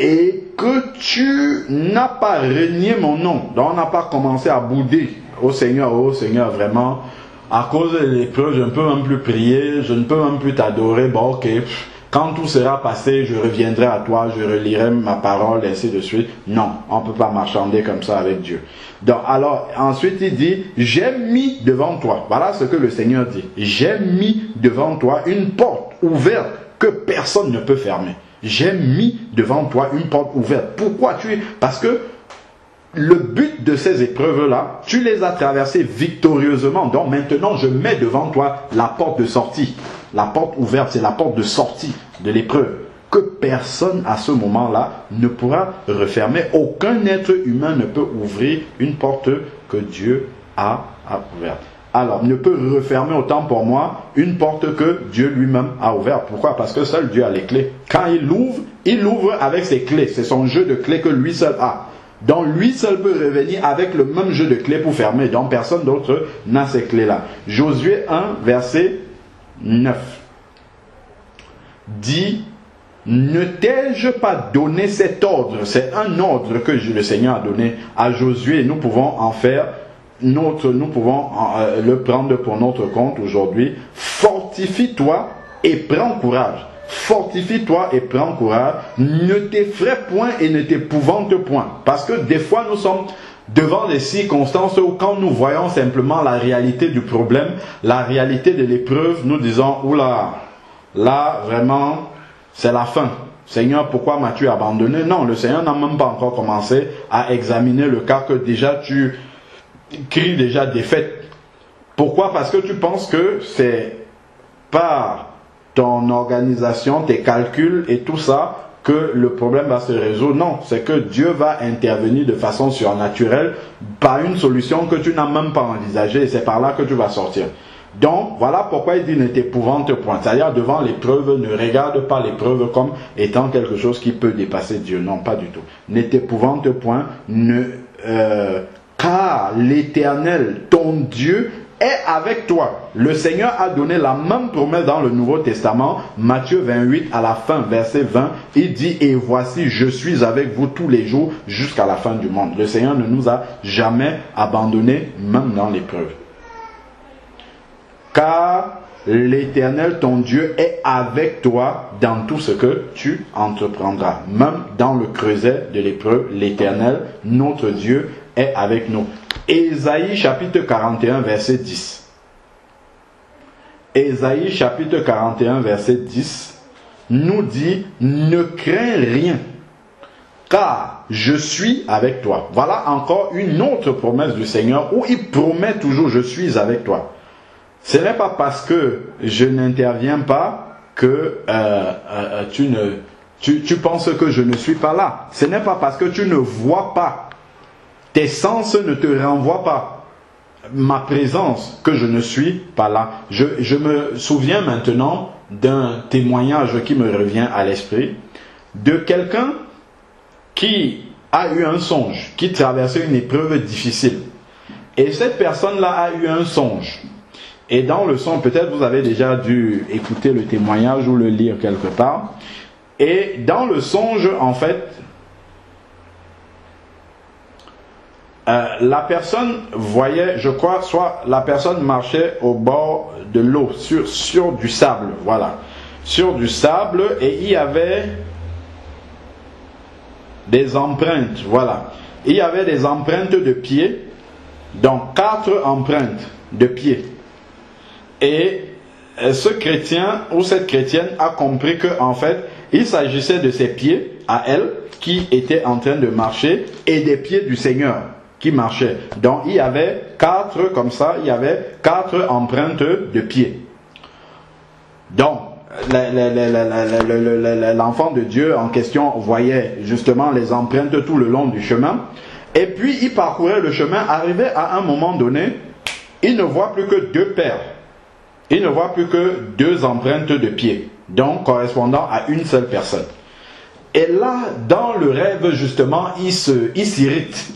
et que tu n'as pas renié mon nom. Donc, on n'a pas commencé à bouder au Seigneur, oh Seigneur, vraiment, à cause de l'épreuve, je ne peux même plus prier, je ne peux même plus t'adorer. Bon, ok, quand tout sera passé, je reviendrai à toi, je relirai ma parole, et ainsi de suite. Non, on ne peut pas marchander comme ça avec Dieu. Donc, alors, ensuite il dit, j'ai mis devant toi, voilà ce que le Seigneur dit, j'ai mis devant toi une porte ouverte que personne ne peut fermer. J'ai mis devant toi une porte ouverte. Pourquoi parce que le but de ces épreuves-là, tu les as traversées victorieusement. Donc maintenant, je mets devant toi la porte de sortie. La porte ouverte, c'est la porte de sortie de l'épreuve. Que personne à ce moment-là ne pourra refermer. Aucun être humain ne peut ouvrir une porte que Dieu a ouverte. Alors, ne peut refermer autant pour moi une porte que Dieu lui-même a ouverte. Pourquoi? Parce que seul Dieu a les clés. Quand il l'ouvre avec ses clés. C'est son jeu de clés que lui seul a. Donc lui seul peut revenir avec le même jeu de clés pour fermer. Donc personne d'autre n'a ces clés-là. Josué 1, verset 9 dit: ne t'ai-je pas donné cet ordre? C'est un ordre que le Seigneur a donné à Josué. Nous pouvons en faire nous pouvons le prendre pour notre compte aujourd'hui. Fortifie-toi et prends courage. Fortifie-toi et prends courage. Ne t'effraie point et ne t'épouvante point. Parce que des fois nous sommes devant des circonstances où quand nous voyons simplement la réalité du problème, la réalité de l'épreuve, nous disons: oula, là vraiment c'est la fin. Seigneur, pourquoi m'as-tu abandonné? Non, le Seigneur n'a même pas encore commencé à examiner le cas que déjà tu cries déjà défaite. Pourquoi? Parce que tu penses que c'est par ton organisation, tes calculs et tout ça que le problème va se résoudre. Non, c'est que Dieu va intervenir de façon surnaturelle par une solution que tu n'as même pas envisagée, et c'est par là que tu vas sortir. Donc, voilà pourquoi il dit: ne t'épouvante point. C'est-à-dire, devant l'épreuve, ne regarde pas l'épreuve comme étant quelque chose qui peut dépasser Dieu. Non, pas du tout. Ne t'épouvante point, car l'Éternel, ton Dieu, est avec toi. Le Seigneur a donné la même promesse dans le Nouveau Testament. Matthieu 28, à la fin, verset 20, il dit: et voici, je suis avec vous tous les jours jusqu'à la fin du monde. Le Seigneur ne nous a jamais abandonnés, même dans l'épreuve. Car l'Éternel, ton Dieu, est avec toi dans tout ce que tu entreprendras. Même dans le creuset de l'épreuve, l'Éternel, notre Dieu, est avec nous. Ésaïe chapitre 41, verset 10. Ésaïe chapitre 41, verset 10 nous dit: ne crains rien, car je suis avec toi. Voilà encore une autre promesse du Seigneur où il promet toujours: je suis avec toi. Ce n'est pas parce que je n'interviens pas que tu penses que je ne suis pas là. Ce n'est pas parce que tu ne vois pas, tes sens ne te renvoient pas ma présence, que je ne suis pas là. Je me souviens maintenant d'un témoignage qui me revient à l'esprit de quelqu'un qui a eu un songe, qui traversait une épreuve difficile. Et cette personne-là a eu un songe. Et dans le songe, peut-être vous avez déjà dû écouter le témoignage ou le lire quelque part. Et dans le songe, en fait, la personne voyait, je crois, soit la personne marchait au bord de l'eau, sur du sable, voilà. Sur du sable, et il y avait des empreintes, voilà. Il y avait des empreintes de pieds, donc 4 empreintes de pieds. Et ce chrétien ou cette chrétienne a compris que, en fait, il s'agissait de ses pieds à elle qui étaient en train de marcher et des pieds du Seigneur qui marchaient. Donc il y avait 4 comme ça, il y avait 4 empreintes de pieds. Donc l'enfant de Dieu en question voyait justement les empreintes tout le long du chemin. Et puis il parcourait le chemin, arrivé à un moment donné, il ne voit plus que 2 paires. Il ne voit plus que 2 empreintes de pieds, donc correspondant à une seule personne. Et là, dans le rêve, justement, il s'irrite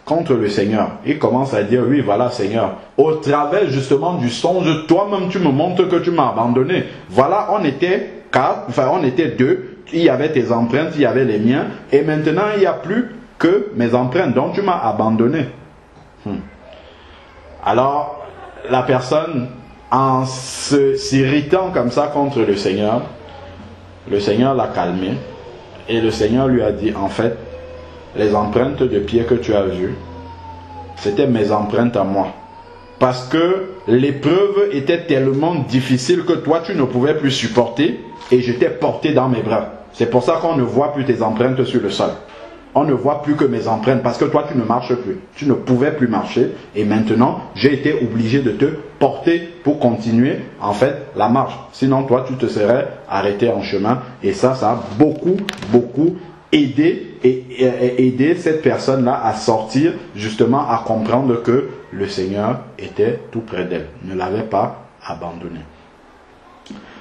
contre le Seigneur. Il commence à dire: oui, voilà, Seigneur, au travers justement du songe, toi-même tu me montres que tu m'as abandonné. Voilà, on était 4, enfin on était 2, il y avait tes empreintes, il y avait les miens, et maintenant il n'y a plus que mes empreintes, donc tu m'as abandonné. Alors, la personne, en s'irritant comme ça contre le Seigneur l'a calmé, et le Seigneur lui a dit: en fait, les empreintes de pieds que tu as vues, c'était mes empreintes à moi. Parce que l'épreuve était tellement difficile que toi tu ne pouvais plus supporter, et je t'ai porté dans mes bras. C'est pour ça qu'on ne voit plus tes empreintes sur le sol. on ne voit plus que mes empreintes parce que toi tu ne marches plus. Tu ne pouvais plus marcher et maintenant j'ai été obligé de te porter pour continuer en fait la marche. Sinon toi tu te serais arrêté en chemin et ça a beaucoup aider cette personne-là à sortir, justement à comprendre que le Seigneur était tout près d'elle, ne l'avait pas abandonné.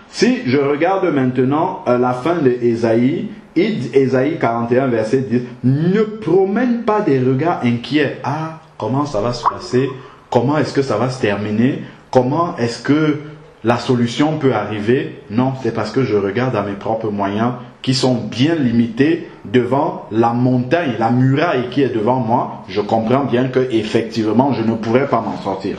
Si je regarde maintenant la fin de Ésaïe, Ésaïe 41 verset 10, ne promène pas des regards inquiets. Ah, comment ça va se passer? Comment est-ce que ça va se terminer? Comment est-ce que la solution peut arriver? Non, c'est parce que je regarde à mes propres moyens qui sont bien limités devant la montagne, la muraille qui est devant moi. Je comprends bien que effectivement je ne pourrais pas m'en sortir.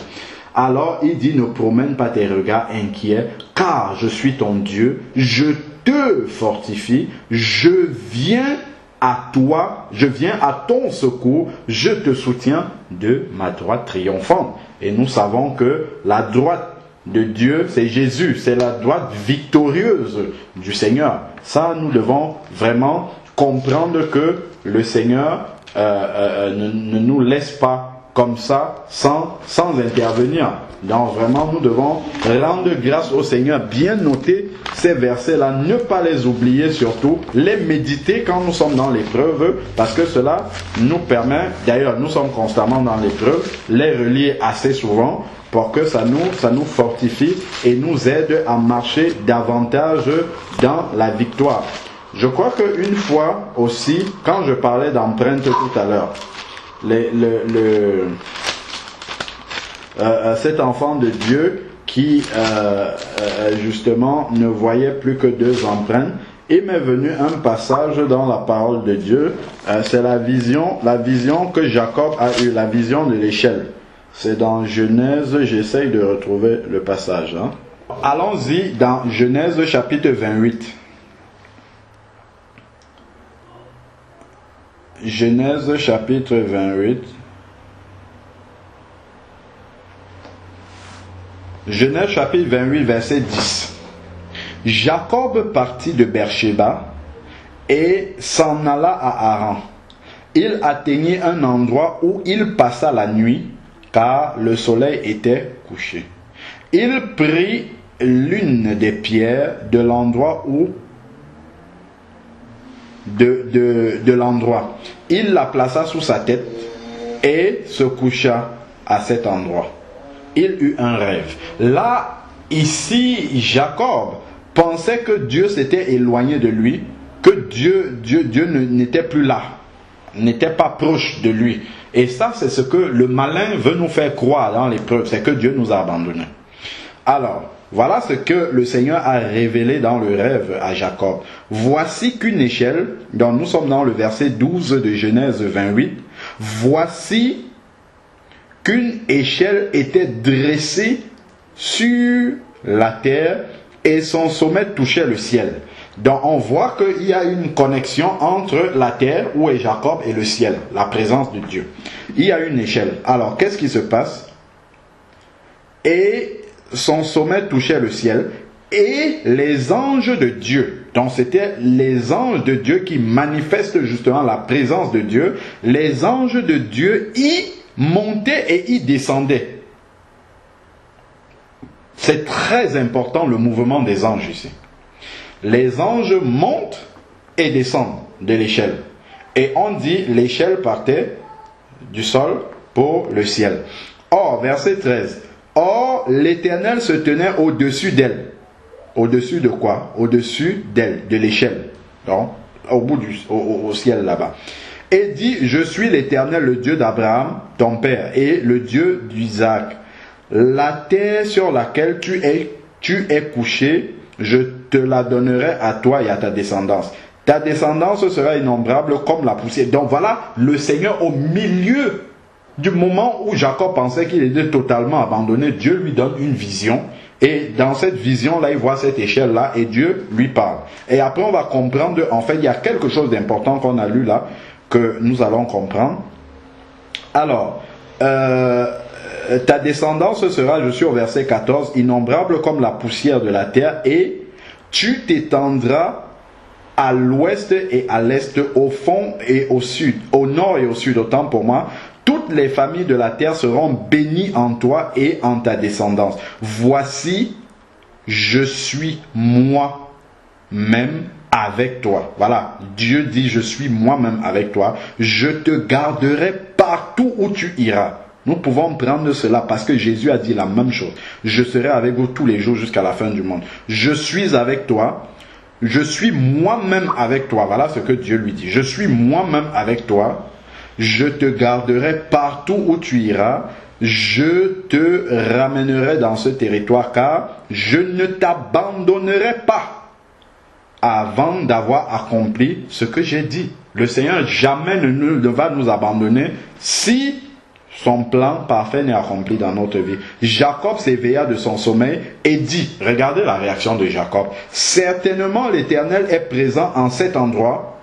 Alors il dit, ne promène pas tes regards inquiets, car je suis ton Dieu, je te fortifie, je viens à toi, je viens à ton secours, je te soutiens de ma droite triomphante. Et nous savons que la droite de Dieu, c'est Jésus, c'est la droite victorieuse du Seigneur. Ça, nous devons vraiment comprendre que le Seigneur ne nous laisse pas comme ça, sans intervenir. Donc vraiment, nous devons rendre grâce au Seigneur, bien noter ces versets-là, ne pas les oublier surtout, les méditer quand nous sommes dans l'épreuve, parce que cela nous permet, d'ailleurs nous sommes constamment dans l'épreuve, les relire assez souvent, pour que ça nous fortifie et nous aide à marcher davantage dans la victoire. Je crois qu'une fois aussi, quand je parlais d'empreinte tout à l'heure, cet enfant de Dieu qui justement ne voyait plus que 2 empreintes, il m'est venu un passage dans la parole de Dieu, c'est la vision que Jacob a eue, la vision de l'échelle. C'est dans Genèse, j'essaye de retrouver le passage. Hein. Allons-y dans Genèse chapitre 28. Genèse chapitre 28. Genèse chapitre 28 verset 10. Jacob partit de Beersheba et s'en alla à Haran. Il atteignit un endroit où il passa la nuit, car le soleil était couché. Il prit l'une des pierres de l'endroit où de l'endroit. Il la plaça sous sa tête et se coucha à cet endroit. Il eut un rêve. Là, ici, Jacob pensait que Dieu s'était éloigné de lui, que Dieu n'était plus là, n'était pas proche de lui. Et ça, c'est ce que le malin veut nous faire croire dans l'épreuve, c'est que Dieu nous a abandonnés. Alors, voilà ce que le Seigneur a révélé dans le rêve à Jacob. Voici qu'une échelle, dont nous sommes dans le verset 12 de Genèse 28, voici qu'une échelle était dressée sur la terre et son sommet touchait le ciel. Donc on voit qu'il y a une connexion entre la terre où est Jacob et le ciel, la présence de Dieu. Il y a une échelle. Alors qu'est-ce qui se passe? Et son sommet touchait le ciel et les anges de Dieu. Donc c'était les anges de Dieu qui manifestent justement la présence de Dieu. Les anges de Dieu y montaient et y descendaient. C'est très important le mouvement des anges ici. Les anges montent et descendent de l'échelle. Et on dit l'échelle partait du sol pour le ciel. Or, verset 13. Or, l'Éternel se tenait au-dessus d'elle. Au-dessus de quoi? Au-dessus d'elle, de l'échelle. Donc, au ciel là-bas. Et dit, je suis l'Éternel, le Dieu d'Abraham, ton père, et le Dieu d'Isaac. La terre sur laquelle tu es couché, je te la donnerai à toi et à ta descendance. Ta descendance sera innombrable comme la poussière. Donc voilà le Seigneur au milieu du moment où Jacob pensait qu'il était totalement abandonné. Dieu lui donne une vision. Et dans cette vision-là, il voit cette échelle-là et Dieu lui parle. Et après, on va comprendre, en fait, il y a quelque chose d'important qu'on a lu là, que nous allons comprendre. Alors, ta descendance sera, je suis au verset 14, innombrable comme la poussière de la terre, et tu t'étendras à l'ouest et à l'est, au fond et au sud, au nord et au sud, autant pour moi. Toutes les familles de la terre seront bénies en toi et en ta descendance. Voici, je suis moi-même avec toi. Voilà, Dieu dit, je suis moi-même avec toi. Je te garderai partout où tu iras. Nous pouvons prendre cela parce que Jésus a dit la même chose. Je serai avec vous tous les jours jusqu'à la fin du monde. Je suis avec toi. Je suis moi-même avec toi. Voilà ce que Dieu lui dit. Je suis moi-même avec toi. Je te garderai partout où tu iras. Je te ramènerai dans ce territoire car je ne t'abandonnerai pas avant d'avoir accompli ce que j'ai dit. Le Seigneur jamais ne va nous abandonner si son plan parfait n'est accompli dans notre vie. Jacob s'éveilla de son sommeil et dit, regardez la réaction de Jacob, certainement l'Éternel est présent en cet endroit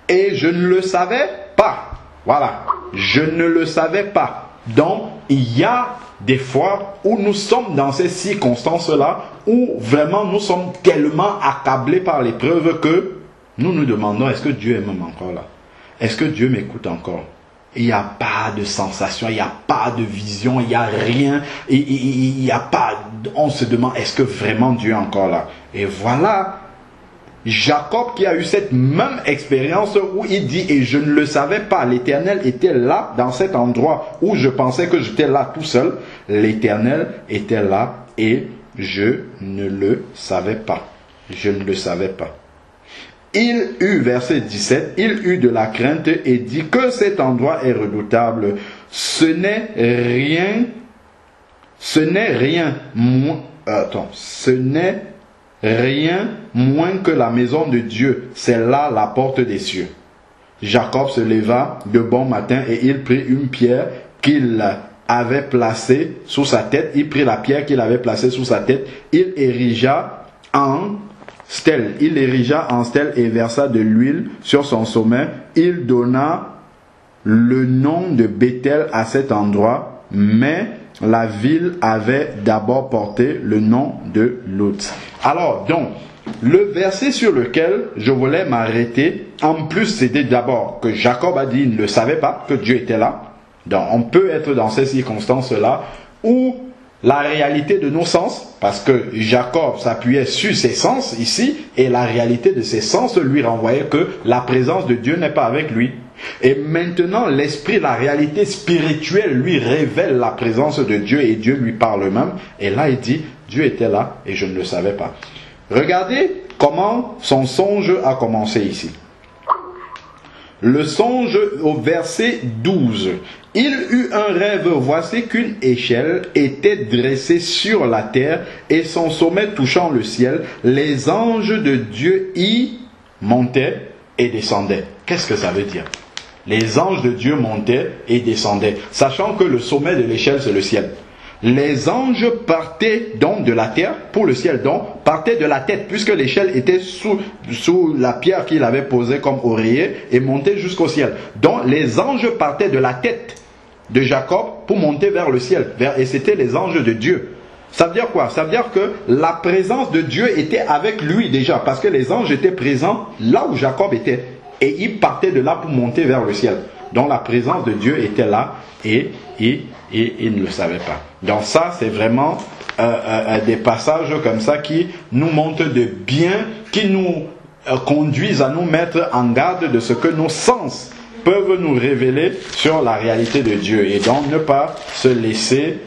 et je ne le savais pas. Voilà, je ne le savais pas. Donc, il y a des fois où nous sommes dans ces circonstances-là, où vraiment nous sommes tellement accablés par l'épreuve que nous nous demandons, est-ce que Dieu est même encore là? Est-ce que Dieu m'écoute encore? Il n'y a pas de sensation, il n'y a pas de vision, il n'y a rien, il n'y a pas, on se demande, est-ce que vraiment Dieu est encore là? Et voilà, Jacob qui a eu cette même expérience où il dit, et je ne le savais pas, l'Éternel était là, dans cet endroit où je pensais que j'étais là tout seul, l'Éternel était là et je ne le savais pas. Je ne le savais pas. Il eut, verset 17, il eut de la crainte et dit que cet endroit est redoutable. Ce n'est rien moins que la maison de Dieu. C'est là la porte des cieux. Jacob se leva de bon matin et il prit une pierre qu'il avait placée sous sa tête. Il prit la pierre qu'il avait placée sous sa tête. Il érigea en stèle et versa de l'huile sur son sommet. Il donna le nom de Béthel à cet endroit, mais la ville avait d'abord porté le nom de Luz. Alors, donc, le verset sur lequel je voulais m'arrêter, en plus, c'était d'abord que Jacob a dit, il ne le savait pas, que Dieu était là. Donc, on peut être dans ces circonstances-là où la réalité de nos sens, parce que Jacob s'appuyait sur ses sens ici, et la réalité de ses sens lui renvoyait que la présence de Dieu n'est pas avec lui. Et maintenant, l'esprit, la réalité spirituelle lui révèle la présence de Dieu et Dieu lui parle même. Et là, il dit, Dieu était là et je ne le savais pas. Regardez comment son songe a commencé ici. Le songe au verset 12. Il eut un rêve, voici qu'une échelle était dressée sur la terre et son sommet touchant le ciel. Les anges de Dieu y montaient et descendaient. Qu'est-ce que ça veut dire? Les anges de Dieu montaient et descendaient, sachant que le sommet de l'échelle c'est le ciel. Les anges partaient donc de la terre pour le ciel, donc partaient de la tête, puisque l'échelle était sous la pierre qu'il avait posée comme oreiller et montait jusqu'au ciel. Donc les anges partaient de la tête de Jacob pour monter vers le ciel, et c'était les anges de Dieu. Ça veut dire quoi? Ça veut dire que la présence de Dieu était avec lui déjà, parce que les anges étaient présents là où Jacob était, et il partait de là pour monter vers le ciel. Donc la présence de Dieu était là, et il ne le savait pas. Donc ça, c'est vraiment des passages comme ça qui nous montrent de bien, qui nous conduisent à nous mettre en garde de ce que nos sens peuvent nous révéler sur la réalité de Dieu. Et donc ne pas se laisser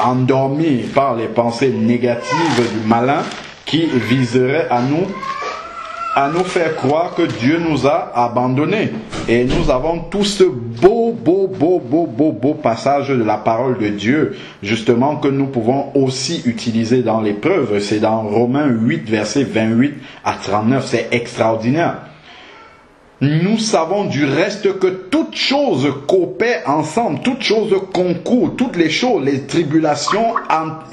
endormir par les pensées négatives du malin qui viseraient à nous faire croire que Dieu nous a abandonnés. Et nous avons tout ce beau passage de la parole de Dieu, justement, que nous pouvons aussi utiliser dans l'épreuve. C'est dans Romains 8, versets 28 à 39. C'est extraordinaire. Nous savons du reste que toutes choses coopèrent ensemble, toutes choses concourent, toutes les choses, les tribulations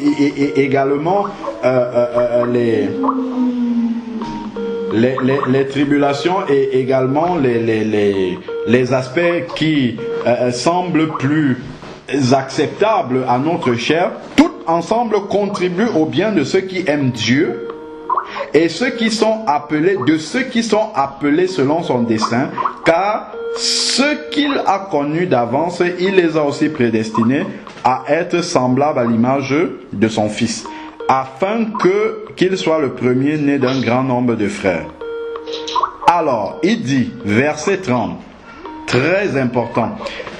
et également les tribulations et également les aspects qui semblent plus acceptables à notre chair, tout ensemble contribuent au bien de ceux qui aiment Dieu et ceux qui sont appelés, de ceux qui sont appelés selon son dessein, car ceux qu'il a connus d'avance, il les a aussi prédestinés à être semblables à l'image de son Fils, afin qu'il soit le premier né d'un grand nombre de frères. Alors, il dit, verset 30, très important,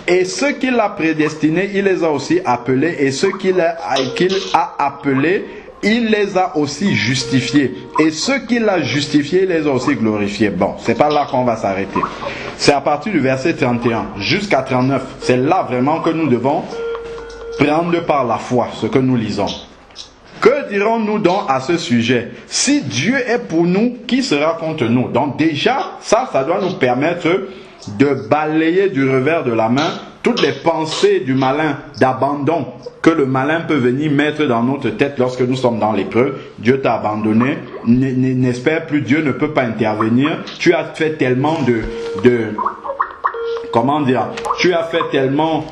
et ceux qu'il a prédestinés, il les a aussi appelés, et ceux qu'il a appelés, il les a aussi justifiés. Et ceux qu'il a justifiés, il les a aussi glorifiés. Bon, c'est pas là qu'on va s'arrêter. C'est à partir du verset 31 jusqu'à 39. C'est là vraiment que nous devons prendre par la foi ce que nous lisons. Que dirons-nous donc à ce sujet? Si Dieu est pour nous, qui sera contre nous? Donc déjà, ça doit nous permettre de balayer du revers de la main toutes les pensées du malin, d'abandon que le malin peut venir mettre dans notre tête lorsque nous sommes dans l'épreuve. Dieu t'a abandonné, n'espère plus, Dieu ne peut pas intervenir. Tu as fait tellement comment dire, tu as fait tellement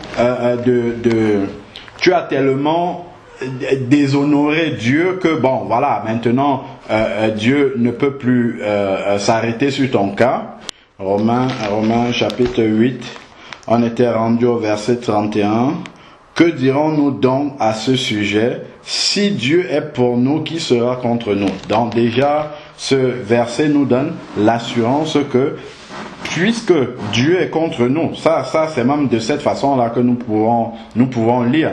tu as tellement déshonoré Dieu que bon, voilà, maintenant Dieu ne peut plus s'arrêter sur ton cas. Romains chapitre 8, on était rendu au verset 31. Que dirons-nous donc à ce sujet? Si Dieu est pour nous, qui sera contre nous? Donc déjà, ce verset nous donne l'assurance que puisque Dieu est contre nous, ça c'est même de cette façon-là que nous pouvons lire.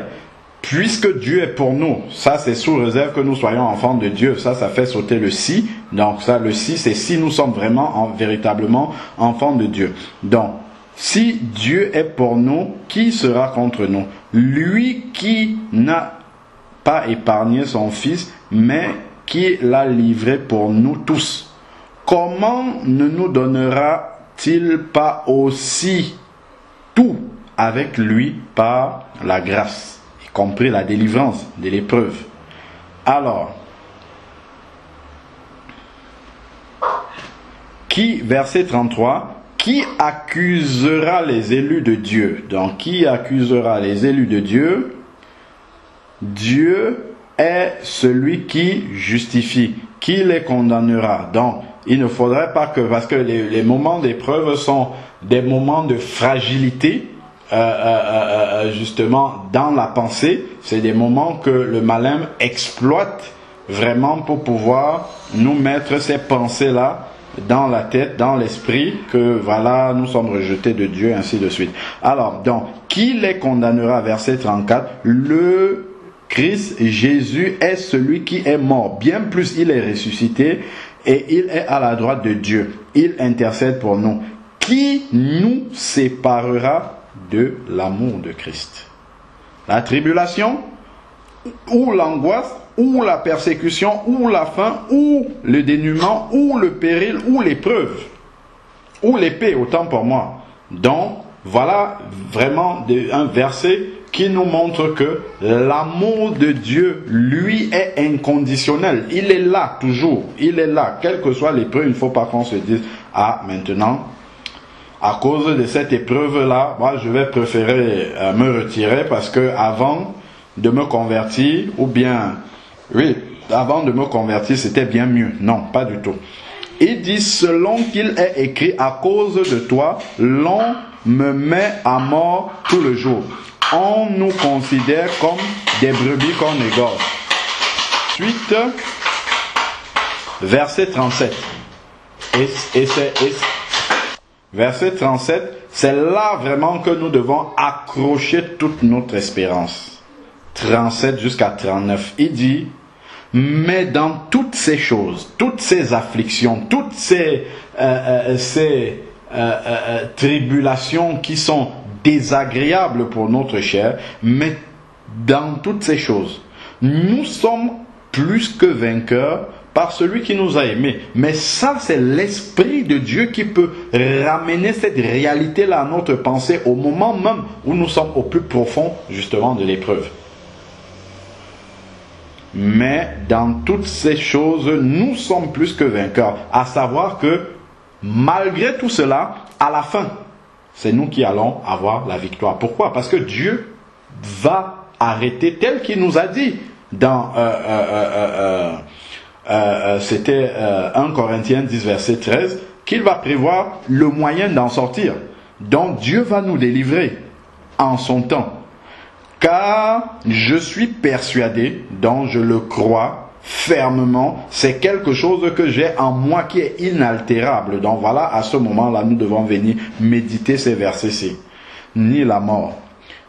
Puisque Dieu est pour nous, ça c'est sous réserve que nous soyons enfants de Dieu. Ça fait sauter le si. Donc ça, le si, c'est si nous sommes véritablement enfants de Dieu. Donc, si Dieu est pour nous, qui sera contre nous? Lui qui n'a pas épargné son Fils, mais qui l'a livré pour nous tous. Comment ne nous donnera-t-il pas aussi tout avec lui par la grâce, y compris la délivrance de l'épreuve? Alors, verset 33, qui accusera les élus de Dieu? Donc, qui accusera les élus de Dieu? Dieu est celui qui justifie. Qui les condamnera? Donc, il ne faudrait pas que, parce que les moments d'épreuve sont des moments de fragilité, justement, dans la pensée. C'est des moments que le malin exploite vraiment pour pouvoir nous mettre ces pensées-là dans la tête, dans l'esprit, que voilà, nous sommes rejetés de Dieu, ainsi de suite. Alors, donc, qui les condamnera? Verset 34, le Christ Jésus est celui qui est mort. Bien plus, il est ressuscité et il est à la droite de Dieu. Il intercède pour nous. Qui nous séparera de l'amour de Christ? La tribulation, ou l'angoisse, ou la persécution, ou la faim, ou le dénuement, ou le péril, ou l'épreuve, ou l'épée, autant pour moi. Donc, voilà vraiment un verset qui nous montre que l'amour de Dieu, lui, est inconditionnel. Il est là, toujours. Il est là. Quelle que soit l'épreuve, il ne faut pas qu'on se dise, ah, maintenant, à cause de cette épreuve-là, moi, je vais préférer me retirer parce que avant de me convertir, ou bien, oui, avant de me convertir, c'était bien mieux. Non, pas du tout. Il dit, selon qu'il est écrit, à cause de toi, l'on me met à mort tout le jour. On nous considère comme des brebis qu'on égorge. Ensuite, verset 37. Verset 37, c'est là vraiment que nous devons accrocher toute notre espérance. 37 jusqu'à 39. Il dit, mais dans toutes ces choses, toutes ces afflictions, toutes ces tribulations qui sont désagréables pour notre chair, mais dans toutes ces choses, nous sommes plus que vainqueurs par celui qui nous a aimés. Mais ça, c'est l'Esprit de Dieu qui peut ramener cette réalité-là à notre pensée au moment même où nous sommes au plus profond, justement, de l'épreuve. Mais dans toutes ces choses, nous sommes plus que vainqueurs. À savoir que, malgré tout cela, à la fin, c'est nous qui allons avoir la victoire. Pourquoi? Parce que Dieu va arrêter tel qu'il nous a dit dans c'était 1 Corinthiens 10, verset 13, qu'il va prévoir le moyen d'en sortir. Donc Dieu va nous délivrer en son temps. Car je suis persuadé, donc je le crois fermement, c'est quelque chose que j'ai en moi qui est inaltérable. Donc voilà, à ce moment-là, nous devons venir méditer ces versets-ci. Ni la mort,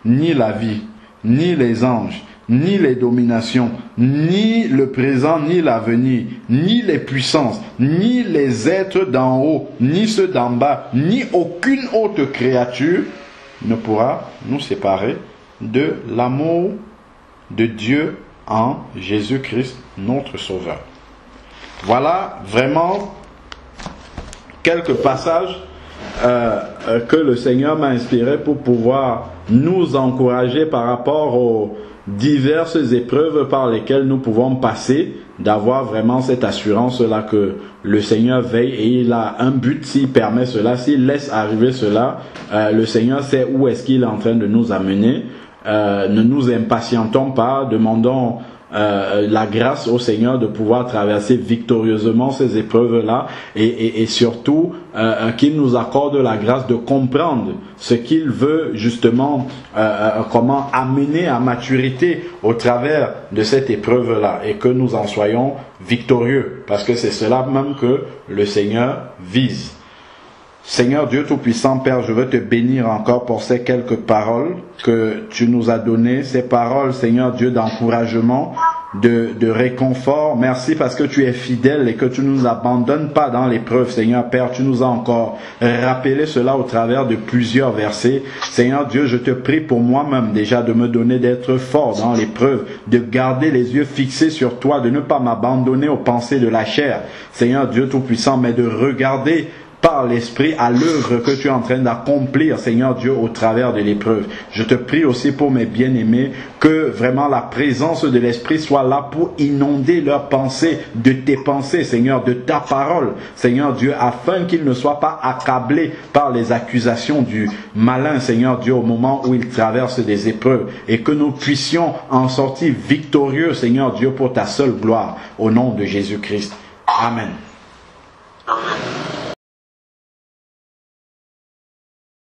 ni la vie, ni les anges, ni les dominations, ni le présent, ni l'avenir, ni les puissances, ni les êtres d'en haut, ni ceux d'en bas, ni aucune autre créature ne pourra nous séparer de l'amour de Dieu en Jésus-Christ, notre Sauveur. Voilà vraiment quelques passages que le Seigneur m'a inspiré pour pouvoir nous encourager par rapport aux diverses épreuves par lesquelles nous pouvons passer, d'avoir vraiment cette assurance-là que le Seigneur veille et il a un but s'il permet cela, s'il laisse arriver cela, le Seigneur sait où est-ce qu'il est en train de nous amener. Ne nous impatientons pas, demandons la grâce au Seigneur de pouvoir traverser victorieusement ces épreuves-là et surtout qu'il nous accorde la grâce de comprendre ce qu'il veut justement comment amener à maturité au travers de cette épreuve-là et que nous en soyons victorieux parce que c'est cela même que le Seigneur vise. Seigneur Dieu Tout-Puissant, Père, je veux te bénir encore pour ces quelques paroles que tu nous as données, ces paroles, Seigneur Dieu, d'encouragement, de réconfort. Merci parce que tu es fidèle et que tu ne nous abandonnes pas dans l'épreuve, Seigneur Père. Tu nous as encore rappelé cela au travers de plusieurs versets. Seigneur Dieu, je te prie pour moi-même déjà de me donner d'être fort dans l'épreuve, de garder les yeux fixés sur toi, de ne pas m'abandonner aux pensées de la chair, Seigneur Dieu Tout-Puissant, mais de regarder par l'Esprit à l'œuvre que tu es en train d'accomplir, Seigneur Dieu, au travers de l'épreuve. Je te prie aussi pour mes bien-aimés, que vraiment la présence de l'Esprit soit là pour inonder leurs pensées de tes pensées, Seigneur, de ta parole, Seigneur Dieu, afin qu'ils ne soient pas accablés par les accusations du malin, Seigneur Dieu, au moment où ils traversent des épreuves, et que nous puissions en sortir victorieux, Seigneur Dieu, pour ta seule gloire, au nom de Jésus-Christ. Amen.